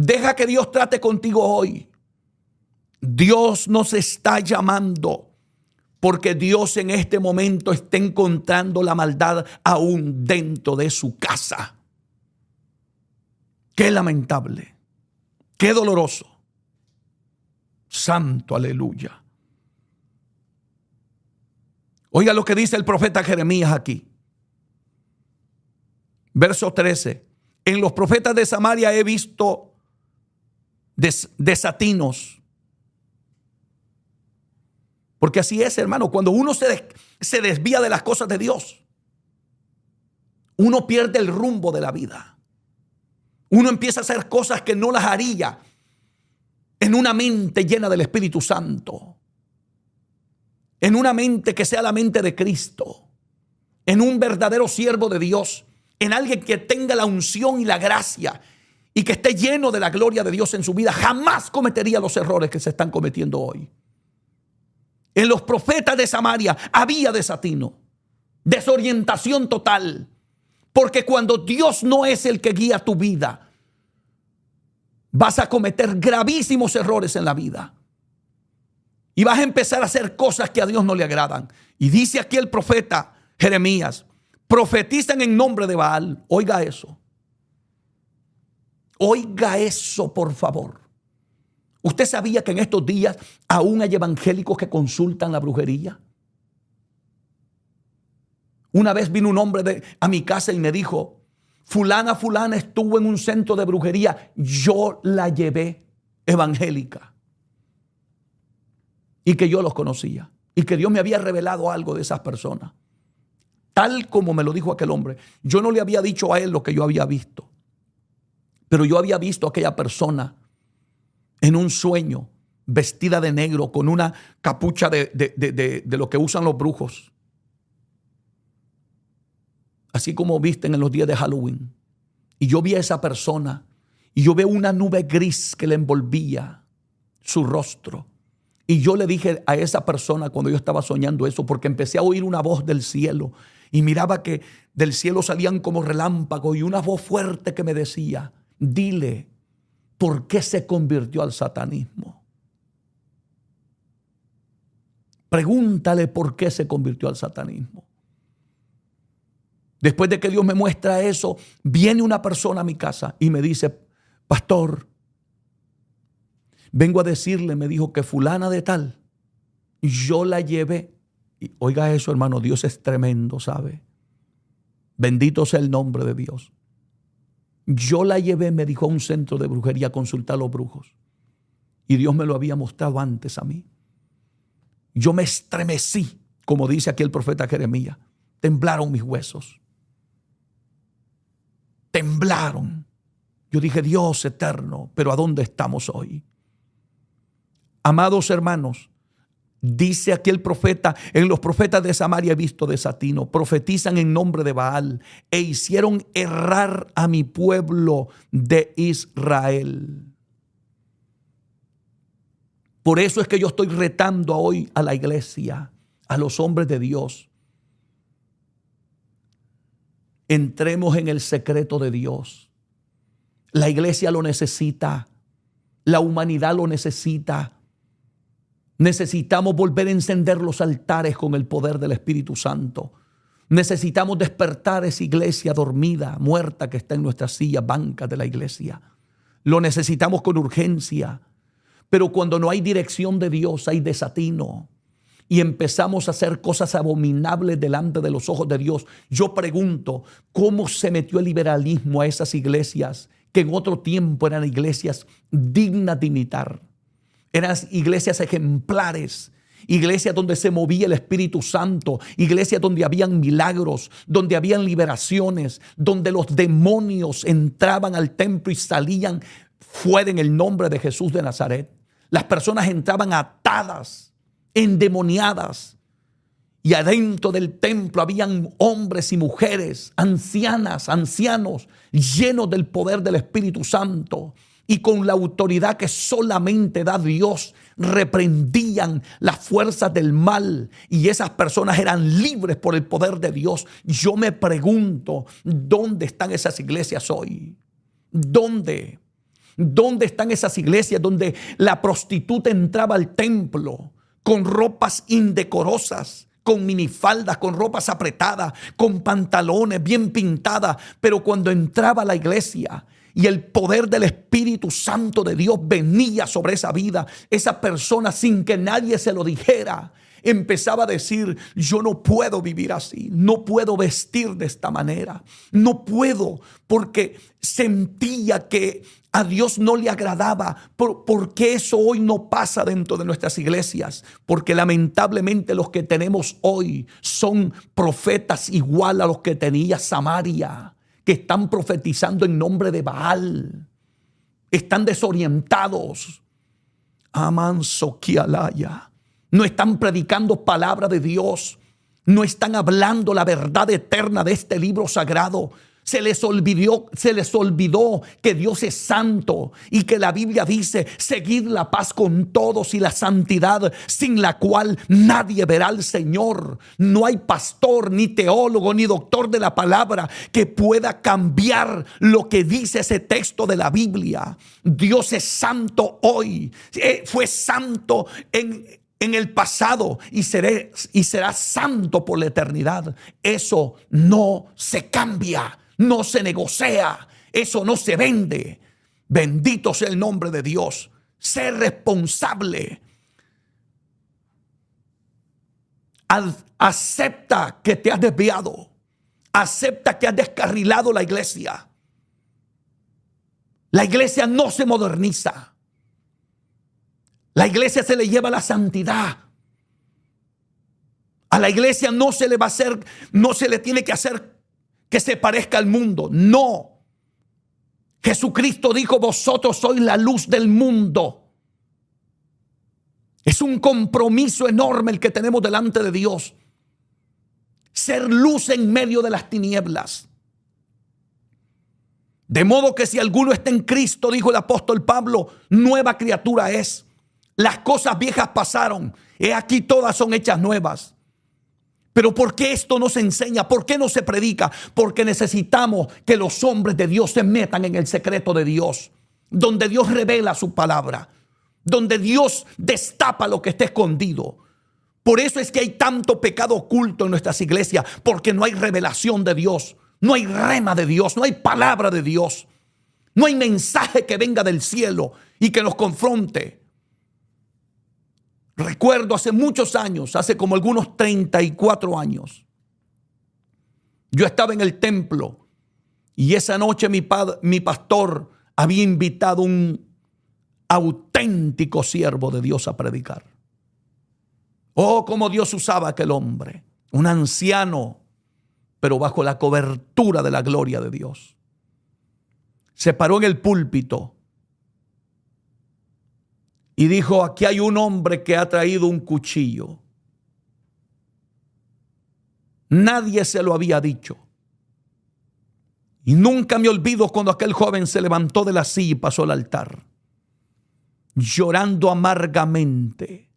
Deja que Dios trate contigo hoy. Dios nos está llamando porque Dios en este momento está encontrando la maldad aún dentro de su casa. Qué lamentable, qué doloroso. Santo, aleluya. Oiga lo que dice el profeta Jeremías aquí. Verso 13. En los profetas de Samaria he visto desatinos. Porque así es, hermano. Cuando uno se desvía de las cosas de Dios, uno pierde el rumbo de la vida. Uno empieza a hacer cosas que no las haría en una mente llena del Espíritu Santo. En una mente que sea la mente de Cristo. En un verdadero siervo de Dios. En alguien que tenga la unción y la gracia y que esté lleno de la gloria de Dios en su vida. Jamás cometería los errores que se están cometiendo hoy. En los profetas de Samaria había desatino, desorientación total. Porque cuando Dios no es el que guía tu vida, vas a cometer gravísimos errores en la vida. Y vas a empezar a hacer cosas que a Dios no le agradan. Y dice aquí el profeta Jeremías, profetizan en nombre de Baal. Oiga eso. Oiga eso, por favor. ¿Usted sabía que en estos días aún hay evangélicos que consultan la brujería? Una vez vino un hombre a mi casa y me dijo, fulana estuvo en un centro de brujería. Yo la llevé evangélica. Y que yo los conocía. Y que Dios me había revelado algo de esas personas. Tal como me lo dijo aquel hombre. Yo no le había dicho a él lo que yo había visto. Pero yo había visto a aquella persona en un sueño, vestida de negro, con una capucha de lo que usan los brujos. Así como visten en los días de Halloween. Y yo vi a esa persona y yo veo una nube gris que le envolvía su rostro. Y yo le dije a esa persona cuando yo estaba soñando eso, porque empecé a oír una voz del cielo y miraba que del cielo salían como relámpagos y una voz fuerte que me decía, dile, ¿por qué se convirtió al satanismo? Pregúntale por qué se convirtió al satanismo. Después de que Dios me muestra eso, viene una persona a mi casa y me dice, pastor, vengo a decirle, me dijo que fulana de tal, yo la llevé. Y oiga eso, hermano, Dios es tremendo, ¿sabe? Bendito sea el nombre de Dios. Yo la llevé, me dijo, a un centro de brujería a consultar a los brujos. Y Dios me lo había mostrado antes a mí. Yo me estremecí, como dice aquí el profeta Jeremías. Temblaron mis huesos. Temblaron. Yo dije, Dios eterno, pero ¿a dónde estamos hoy? Amados hermanos, dice aquí el profeta, en los profetas de Samaria he visto desatino, profetizan en nombre de Baal e hicieron errar a mi pueblo de Israel. Por eso es que yo estoy retando hoy a la iglesia, a los hombres de Dios. Entremos en el secreto de Dios. La iglesia lo necesita, la humanidad lo necesita. Necesitamos volver a encender los altares con el poder del Espíritu Santo. Necesitamos despertar esa iglesia dormida, muerta que está en nuestras sillas, bancas de la iglesia. Lo necesitamos con urgencia. Pero cuando no hay dirección de Dios, hay desatino. Y empezamos a hacer cosas abominables delante de los ojos de Dios. Yo pregunto, ¿cómo se metió el liberalismo a esas iglesias que en otro tiempo eran iglesias dignas de imitar? Eran iglesias ejemplares, iglesias donde se movía el Espíritu Santo, iglesias donde habían milagros, donde habían liberaciones, donde los demonios entraban al templo y salían fuera en el nombre de Jesús de Nazaret. Las personas entraban atadas, endemoniadas, y adentro del templo habían hombres y mujeres, ancianas, ancianos, llenos del poder del Espíritu Santo. Y con la autoridad que solamente da Dios, reprendían las fuerzas del mal. Y esas personas eran libres por el poder de Dios. Yo me pregunto, ¿dónde están esas iglesias hoy? ¿Dónde? ¿Dónde están esas iglesias donde la prostituta entraba al templo con ropas indecorosas, con minifaldas, con ropas apretadas, con pantalones bien pintadas? Pero cuando entraba a la iglesia y el poder del Espíritu Santo de Dios venía sobre esa vida, esa persona, sin que nadie se lo dijera, empezaba a decir: yo no puedo vivir así, no puedo vestir de esta manera, no puedo, porque sentía que a Dios no le agradaba. Porque eso hoy no pasa dentro de nuestras iglesias, porque lamentablemente los que tenemos hoy son profetas igual a los que tenía Samaria, que están profetizando en nombre de Baal, están desorientados. Amanso Kialaya. No están predicando palabra de Dios. No están hablando la verdad eterna de este libro sagrado. Se les olvidó que Dios es santo y que la Biblia dice: seguid la paz con todos y la santidad, sin la cual nadie verá al Señor. No hay pastor, ni teólogo, ni doctor de la palabra que pueda cambiar lo que dice ese texto de la Biblia. Dios es santo hoy. Fue santo en el pasado y será santo por la eternidad. Eso no se cambia, no se negocia, eso no se vende. Bendito sea el nombre de Dios. Sé responsable. Acepta que te has desviado. Acepta que has descarrilado la iglesia. La iglesia no se moderniza. La iglesia se le lleva la santidad. A la iglesia no se le va a hacer, no se le tiene que hacer que se parezca al mundo. No. Jesucristo dijo: vosotros sois la luz del mundo. Es un compromiso enorme el que tenemos delante de Dios. Ser luz en medio de las tinieblas. De modo que si alguno está en Cristo, dijo el apóstol Pablo, nueva criatura es. Las cosas viejas pasaron, he aquí todas son hechas nuevas. Pero ¿por qué esto no se enseña? ¿Por qué no se predica? Porque necesitamos que los hombres de Dios se metan en el secreto de Dios, donde Dios revela su palabra, donde Dios destapa lo que está escondido. Por eso es que hay tanto pecado oculto en nuestras iglesias, porque no hay revelación de Dios, no hay rema de Dios, no hay palabra de Dios, no hay mensaje que venga del cielo y que nos confronte. Recuerdo hace muchos años, hace como algunos 34 años, yo estaba en el templo y esa noche mi pastor había invitado a un auténtico siervo de Dios a predicar. Oh, cómo Dios usaba a aquel hombre, un anciano, pero bajo la cobertura de la gloria de Dios. Se paró en el púlpito y dijo: aquí hay un hombre que ha traído un cuchillo. Nadie se lo había dicho. Y nunca me olvido cuando aquel joven se levantó de la silla y pasó al altar, llorando amargamente,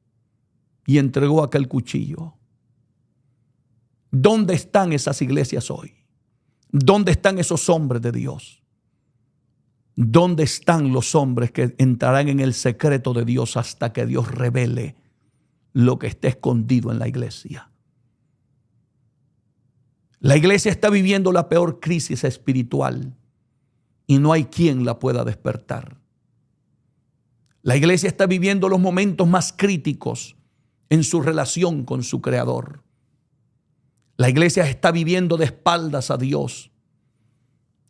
y entregó aquel cuchillo. ¿Dónde están esas iglesias hoy? ¿Dónde están esos hombres de Dios? ¿Dónde están los hombres que entrarán en el secreto de Dios hasta que Dios revele lo que está escondido en la iglesia? La iglesia está viviendo la peor crisis espiritual y no hay quien la pueda despertar. La iglesia está viviendo los momentos más críticos en su relación con su Creador. La iglesia está viviendo de espaldas a Dios.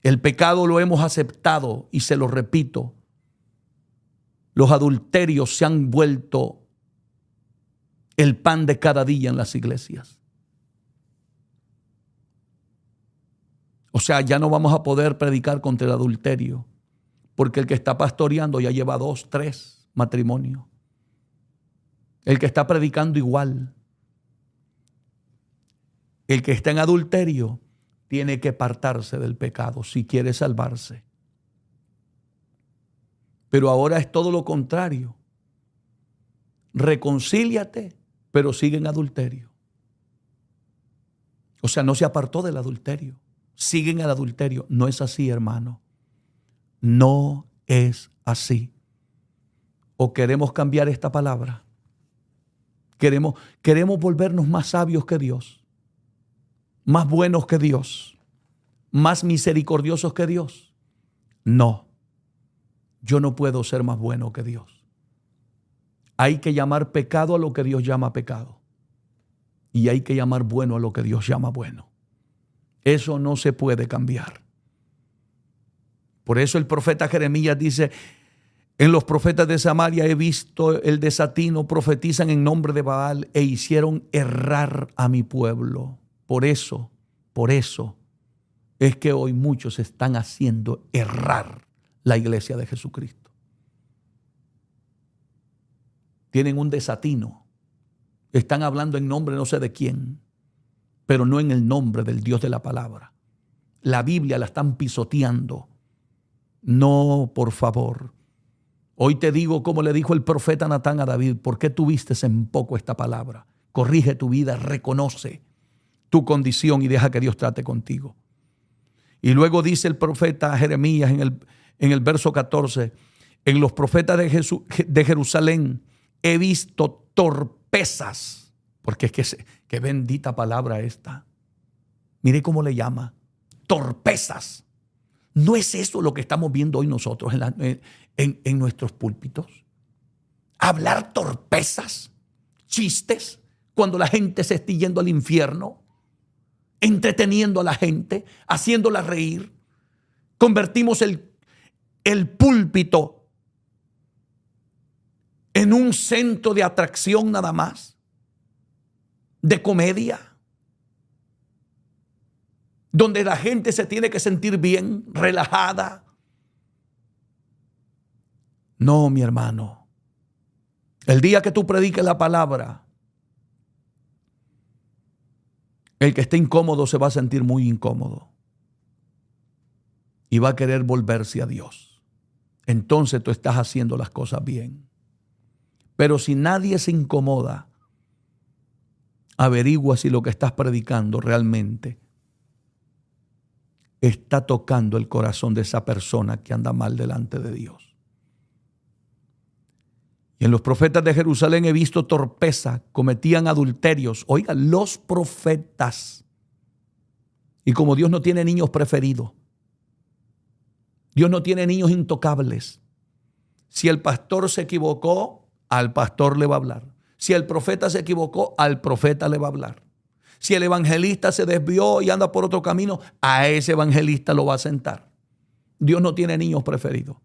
El pecado lo hemos aceptado y se lo repito. Los adulterios se han vuelto el pan de cada día en las iglesias. O sea, ya no vamos a poder predicar contra el adulterio, porque el que está pastoreando ya lleva 2, 3 matrimonios. El que está predicando igual. El que está en adulterio tiene que apartarse del pecado si quiere salvarse. Pero ahora es todo lo contrario. Reconcíliate, pero sigue en adulterio. O sea, no se apartó del adulterio. Sigue en el adulterio. No es así, hermano. No es así. ¿O queremos cambiar esta palabra? ¿Queremos volvernos más sabios que Dios? ¿Más buenos que Dios? ¿Más misericordiosos que Dios? No, yo no puedo ser más bueno que Dios. Hay que llamar pecado a lo que Dios llama pecado. Y hay que llamar bueno a lo que Dios llama bueno. Eso no se puede cambiar. Por eso el profeta Jeremías dice: en los profetas de Samaria he visto el desatino, profetizan en nombre de Baal e hicieron errar a mi pueblo. Por eso es que hoy muchos están haciendo errar la iglesia de Jesucristo. Tienen un desatino. Están hablando en nombre no sé de quién, pero no en el nombre del Dios de la palabra. La Biblia la están pisoteando. No, por favor. Hoy te digo como le dijo el profeta Natán a David: ¿por qué tuviste en poco esta palabra? Corrige tu vida, reconoce tu condición y deja que Dios trate contigo. Y luego dice el profeta Jeremías en el verso 14: en los profetas de Jerusalén he visto torpezas. Porque es que qué bendita palabra esta. Mire cómo le llama. Torpezas. ¿No es eso lo que estamos viendo hoy nosotros en nuestros púlpitos? Hablar torpezas, chistes, cuando la gente se está yendo al infierno, entreteniendo a la gente, haciéndola reír. Convertimos el púlpito en un centro de atracción nada más, de comedia, donde la gente se tiene que sentir bien, relajada. No, mi hermano. El día que tú prediques la palabra, el que esté incómodo se va a sentir muy incómodo y va a querer volverse a Dios. Entonces tú estás haciendo las cosas bien. Pero si nadie se incomoda, averigua si lo que estás predicando realmente está tocando el corazón de esa persona que anda mal delante de Dios. Y en los profetas de Jerusalén he visto torpeza, cometían adulterios. Oigan, los profetas. Y como Dios no tiene niños preferidos, Dios no tiene niños intocables. Si el pastor se equivocó, al pastor le va a hablar. Si el profeta se equivocó, al profeta le va a hablar. Si el evangelista se desvió y anda por otro camino, a ese evangelista lo va a sentar. Dios no tiene niños preferidos.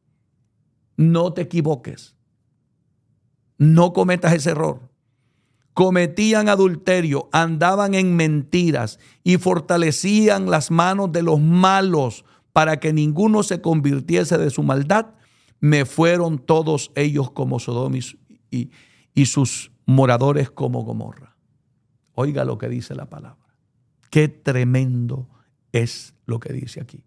No te equivoques. No cometas ese error. Cometían adulterio, andaban en mentiras y fortalecían las manos de los malos para que ninguno se convirtiese de su maldad. Me fueron todos ellos como Sodoma y sus moradores como Gomorra. Oiga lo que dice la palabra. Qué tremendo es lo que dice aquí.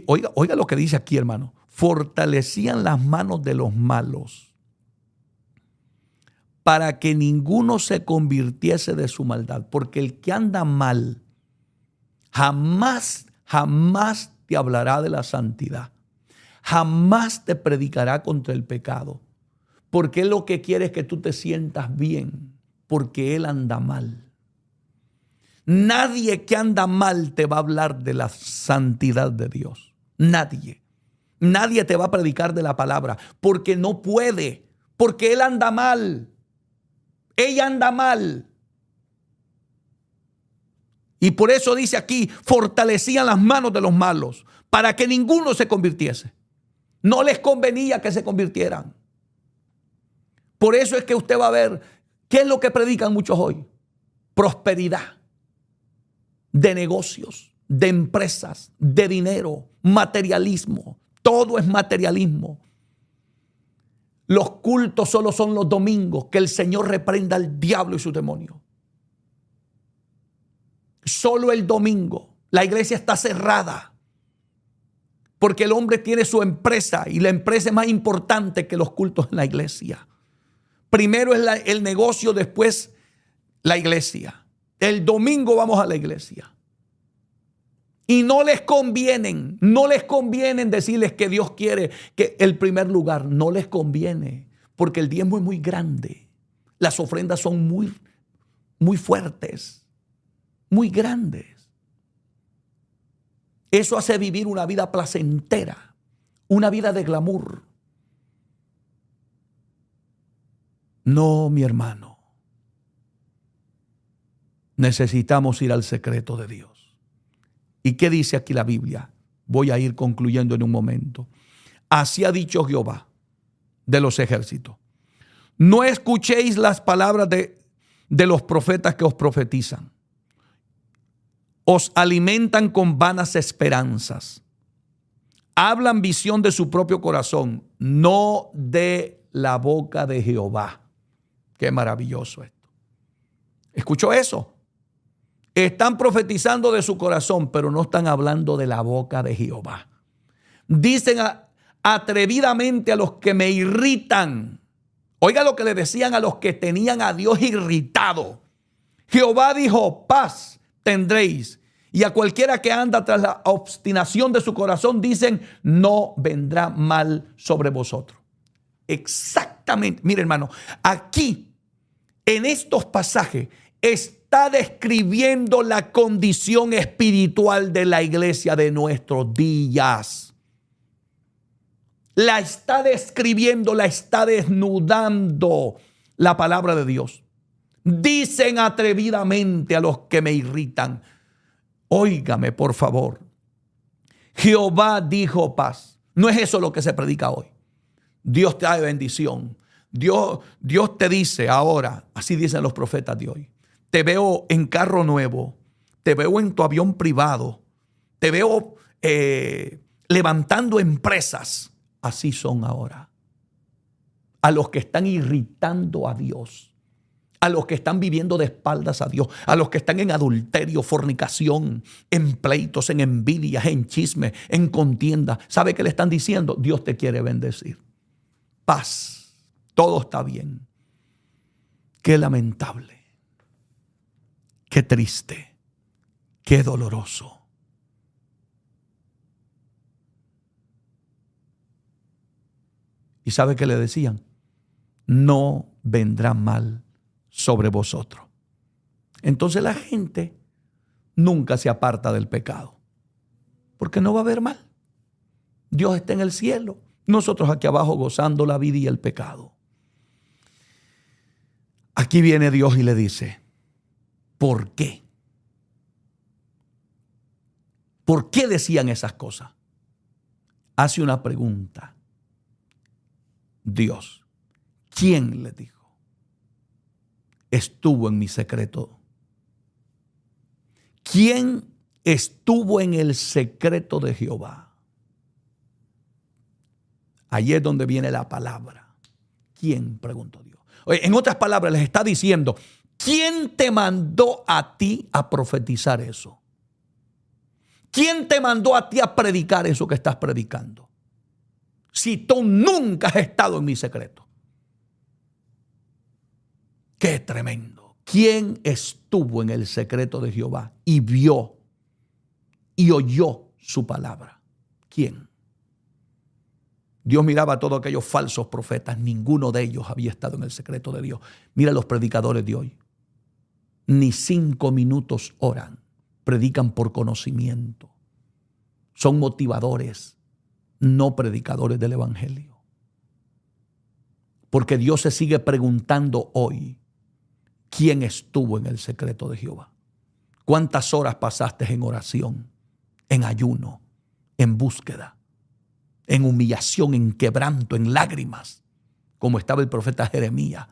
Oiga lo que dice aquí, hermano. Fortalecían las manos de los malos para que ninguno se convirtiese de su maldad. Porque el que anda mal jamás te hablará de la santidad. Jamás te predicará contra el pecado. Porque él lo que quiere es que tú te sientas bien. Porque él anda mal. Nadie que anda mal te va a hablar de la santidad de Dios. Nadie. Nadie te va a predicar de la palabra. Porque no puede. Porque él anda mal. Ella anda mal. Y por eso dice aquí, fortalecían las manos de los malos para que ninguno se convirtiese. No les convenía que se convirtieran. Por eso es que usted va a ver, ¿qué es lo que predican muchos hoy? Prosperidad, de negocios, de empresas, de dinero, materialismo. Todo es materialismo. Los cultos solo son los domingos, que el Señor reprenda al diablo y sus demonios. Solo el domingo. La iglesia está cerrada. Porque el hombre tiene su empresa y la empresa es más importante que los cultos en la iglesia. Primero es el negocio, después la iglesia. El domingo vamos a la iglesia. Y no les convienen decirles que Dios quiere que el primer lugar, no les conviene, porque el diezmo es muy grande. Las ofrendas son muy, muy fuertes, muy grandes. Eso hace vivir una vida placentera, una vida de glamour. No, mi hermano. Necesitamos ir al secreto de Dios. ¿Y qué dice aquí la Biblia? Voy a ir concluyendo en un momento. Así ha dicho Jehová de los ejércitos. No escuchéis las palabras de los profetas que os profetizan. Os alimentan con vanas esperanzas. Hablan visión de su propio corazón, no de la boca de Jehová. Qué maravilloso esto. ¿Escuchó eso? Están profetizando de su corazón, pero no están hablando de la boca de Jehová. Dicen atrevidamente a los que me irritan. Oiga lo que le decían a los que tenían a Dios irritado. Jehová dijo, paz tendréis. Y a cualquiera que anda tras la obstinación de su corazón dicen, no vendrá mal sobre vosotros. Exactamente. Mire, hermano, aquí en estos pasajes está describiendo la condición espiritual de la iglesia de nuestros días. La está describiendo, la está desnudando la palabra de Dios. Dicen atrevidamente a los que me irritan. Óigame, por favor. Jehová dijo paz. No es eso lo que se predica hoy. Dios te da bendición. Dios te dice ahora, así dicen los profetas de hoy. Te veo en carro nuevo, te veo en tu avión privado, te veo levantando empresas. Así son ahora. A los que están irritando a Dios, a los que están viviendo de espaldas a Dios, a los que están en adulterio, fornicación, en pleitos, en envidias, en chisme, en contienda. ¿Sabe qué le están diciendo? Dios te quiere bendecir. Paz, todo está bien. Qué lamentable. Qué triste, qué doloroso. ¿Y sabe qué le decían? No vendrá mal sobre vosotros. Entonces la gente nunca se aparta del pecado, porque no va a haber mal. Dios está en el cielo, nosotros aquí abajo gozando la vida y el pecado. Aquí viene Dios y le dice, ¿por qué? ¿Por qué decían esas cosas? Hace una pregunta. Dios, ¿quién le dijo? Estuvo en mi secreto. ¿Quién estuvo en el secreto de Jehová? Ahí es donde viene la palabra. ¿Quién? Preguntó Dios. Oye, en otras palabras, les está diciendo, ¿quién te mandó a ti a profetizar eso? ¿Quién te mandó a ti a predicar eso que estás predicando? Si tú nunca has estado en mi secreto. ¡Qué tremendo! ¿Quién estuvo en el secreto de Jehová y vio y oyó su palabra? ¿Quién? Dios miraba a todos aquellos falsos profetas. Ninguno de ellos había estado en el secreto de Dios. Mira los predicadores de hoy. Ni 5 minutos oran. Predican por conocimiento. Son motivadores, no predicadores del evangelio. Porque Dios se sigue preguntando hoy, ¿quién estuvo en el secreto de Jehová? ¿Cuántas horas pasaste en oración, en ayuno, en búsqueda, en humillación, en quebranto, en lágrimas, como estaba el profeta Jeremías?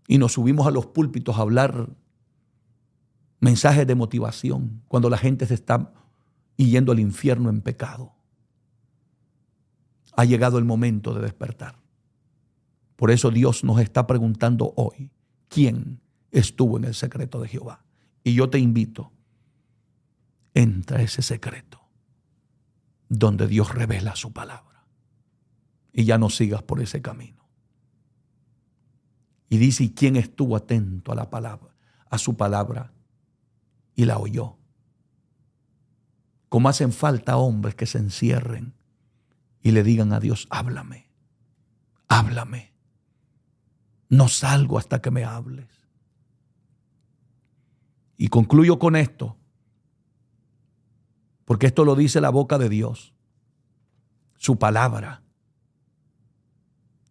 Y nos subimos a los púlpitos a hablar mensajes de motivación cuando la gente se está yendo al infierno en pecado. Ha llegado el momento de despertar. Por eso Dios nos está preguntando hoy, ¿quién estuvo en el secreto de Jehová? Y yo te invito, entra a ese secreto donde Dios revela su palabra y ya no sigas por ese camino. Y dice, ¿quién estuvo atento a la palabra, a su palabra? y la oyó. Como hacen falta hombres que se encierren y le digan a Dios, háblame, háblame. No salgo hasta que me hables. Y concluyo con esto, porque esto lo dice la boca de Dios, su palabra.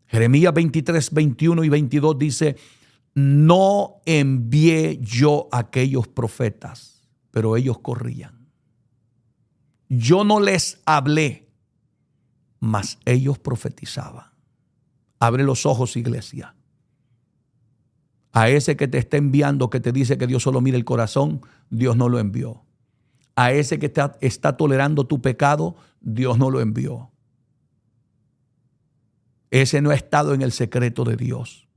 Jeremías 23, 21 y 22 dice, no envié yo a aquellos profetas, pero ellos corrían. Yo no les hablé, mas ellos profetizaban. Abre los ojos, iglesia. A ese que te está enviando, que te dice que Dios solo mira el corazón, Dios no lo envió. A ese que está tolerando tu pecado, Dios no lo envió. Ese no ha estado en el secreto de Dios.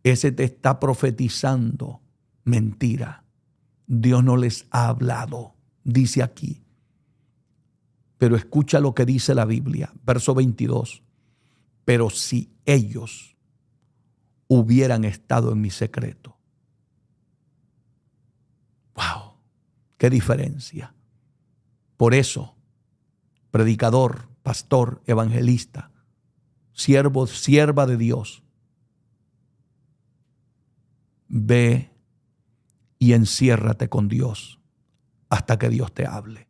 Ese te está profetizando mentira. Dios no les ha hablado, dice aquí. Pero escucha lo que dice la Biblia, verso 22. Pero si ellos hubieran estado en mi secreto. ¡Wow! ¡Qué diferencia! Por eso, predicador, pastor, evangelista, siervo, sierva de Dios, ve y enciérrate con Dios hasta que Dios te hable.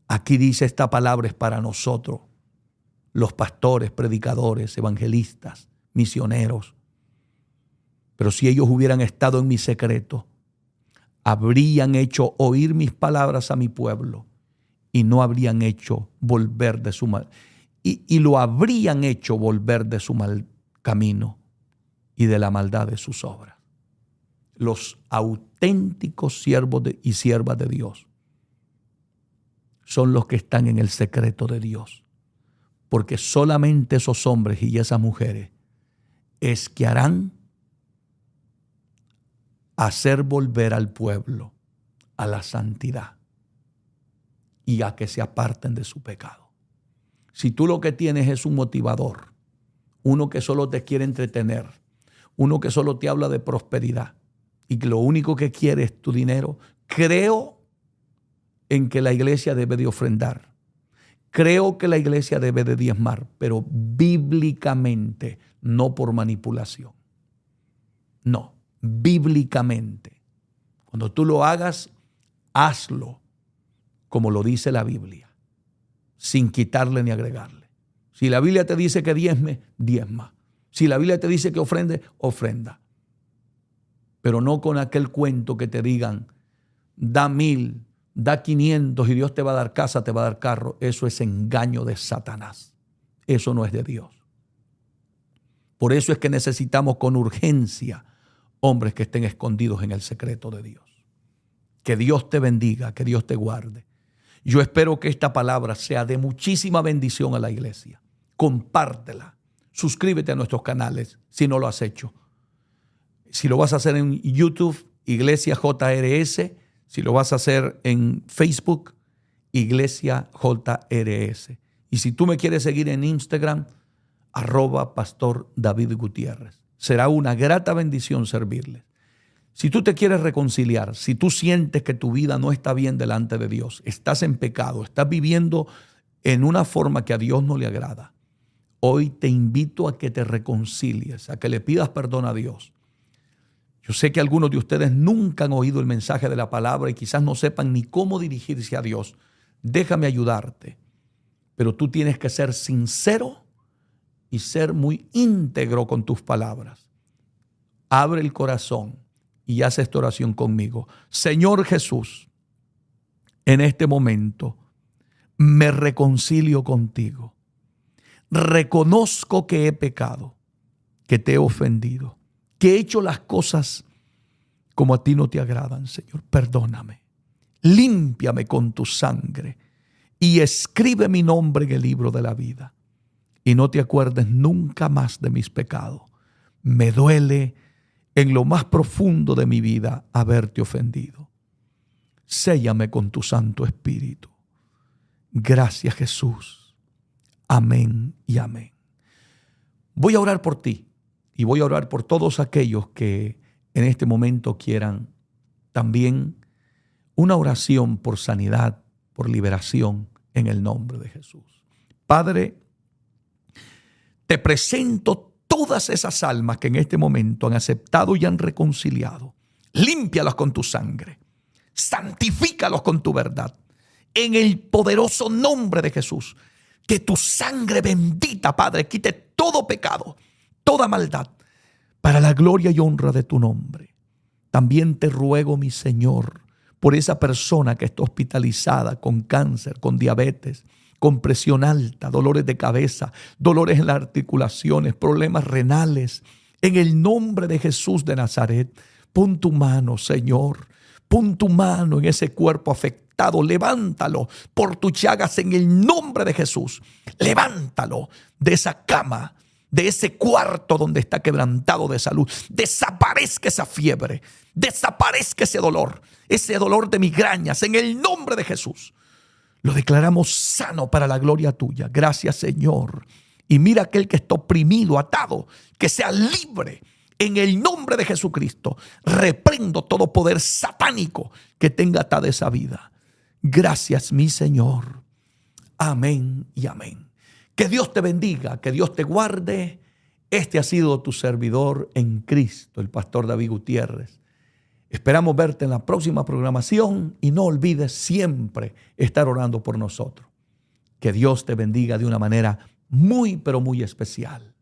Aquí dice esta palabra es para nosotros, los pastores, predicadores, evangelistas, misioneros. Pero si ellos hubieran estado en mi secreto, habrían hecho oír mis palabras a mi pueblo y no habrían hecho volver de su mal. Y lo habrían hecho volver de su mal camino y de la maldad de sus obras. Los auténticos siervos y siervas de Dios son los que están en el secreto de Dios. Porque solamente esos hombres y esas mujeres es que harán hacer volver al pueblo a la santidad y a que se aparten de su pecado. Si tú lo que tienes es un motivador, uno que solo te quiere entretener, uno que solo te habla de prosperidad y que lo único que quiere es tu dinero, creo en que la iglesia debe de ofrendar. Creo que la iglesia debe de diezmar, pero bíblicamente, no por manipulación. No, bíblicamente. Cuando tú lo hagas, hazlo como lo dice la Biblia, sin quitarle ni agregarle. Si la Biblia te dice que diezme, diezma. Si la Biblia te dice que ofrende, ofrenda. Pero no con aquel cuento que te digan, da 1,000, da 500 y Dios te va a dar casa, te va a dar carro. Eso es engaño de Satanás. Eso no es de Dios. Por eso es que necesitamos con urgencia hombres que estén escondidos en el secreto de Dios. Que Dios te bendiga, que Dios te guarde. Yo espero que esta palabra sea de muchísima bendición a la iglesia. Compártela. Suscríbete a nuestros canales si no lo has hecho. Si lo vas a hacer en YouTube, Iglesia JRS. Si lo vas a hacer en Facebook, Iglesia JRS. Y si tú me quieres seguir en Instagram, @Pastor David Gutiérrez. Será una grata bendición servirles. Si tú te quieres reconciliar, si tú sientes que tu vida no está bien delante de Dios, estás en pecado, estás viviendo en una forma que a Dios no le agrada, hoy te invito a que te reconcilies, a que le pidas perdón a Dios. Yo sé que algunos de ustedes nunca han oído el mensaje de la palabra y quizás no sepan ni cómo dirigirse a Dios. Déjame ayudarte. Pero tú tienes que ser sincero y ser muy íntegro con tus palabras. Abre el corazón y haz esta oración conmigo. Señor Jesús, en este momento me reconcilio contigo. Reconozco que he pecado, que te he ofendido, que he hecho las cosas como a ti no te agradan, Señor. Perdóname, límpiame con tu sangre y escribe mi nombre en el libro de la vida. Y no te acuerdes nunca más de mis pecados. Me duele en lo más profundo de mi vida haberte ofendido. Séllame con tu Santo Espíritu. Gracias, Jesús. Amén y amén. Voy a orar por ti y voy a orar por todos aquellos que en este momento quieran también una oración por sanidad, por liberación en el nombre de Jesús. Padre, te presento todas esas almas que en este momento han aceptado y han reconciliado. Límpialas con tu sangre. Santifícalos con tu verdad. En el poderoso nombre de Jesús. Que tu sangre bendita, Padre, quite todo pecado, toda maldad, para la gloria y honra de tu nombre. También te ruego, mi Señor, por esa persona que está hospitalizada con cáncer, con diabetes, con presión alta, dolores de cabeza, dolores en las articulaciones, problemas renales. En el nombre de Jesús de Nazaret, pon tu mano, Señor. Pon tu mano en ese cuerpo afectado. Levántalo por tus llagas en el nombre de Jesús. Levántalo de esa cama, de ese cuarto donde está quebrantado de salud. Desaparezca esa fiebre. Desaparezca ese dolor de migrañas en el nombre de Jesús. Lo declaramos sano para la gloria tuya. Gracias, Señor. Y mira aquel que está oprimido, atado, que sea libre en el nombre de Jesucristo. Reprendo todo poder satánico que tenga atada esa vida. Gracias, mi Señor. Amén y amén. Que Dios te bendiga, que Dios te guarde. Este ha sido tu servidor en Cristo, el pastor David Gutiérrez. Esperamos verte en la próxima programación y no olvides siempre estar orando por nosotros. Que Dios te bendiga de una manera muy, pero muy especial.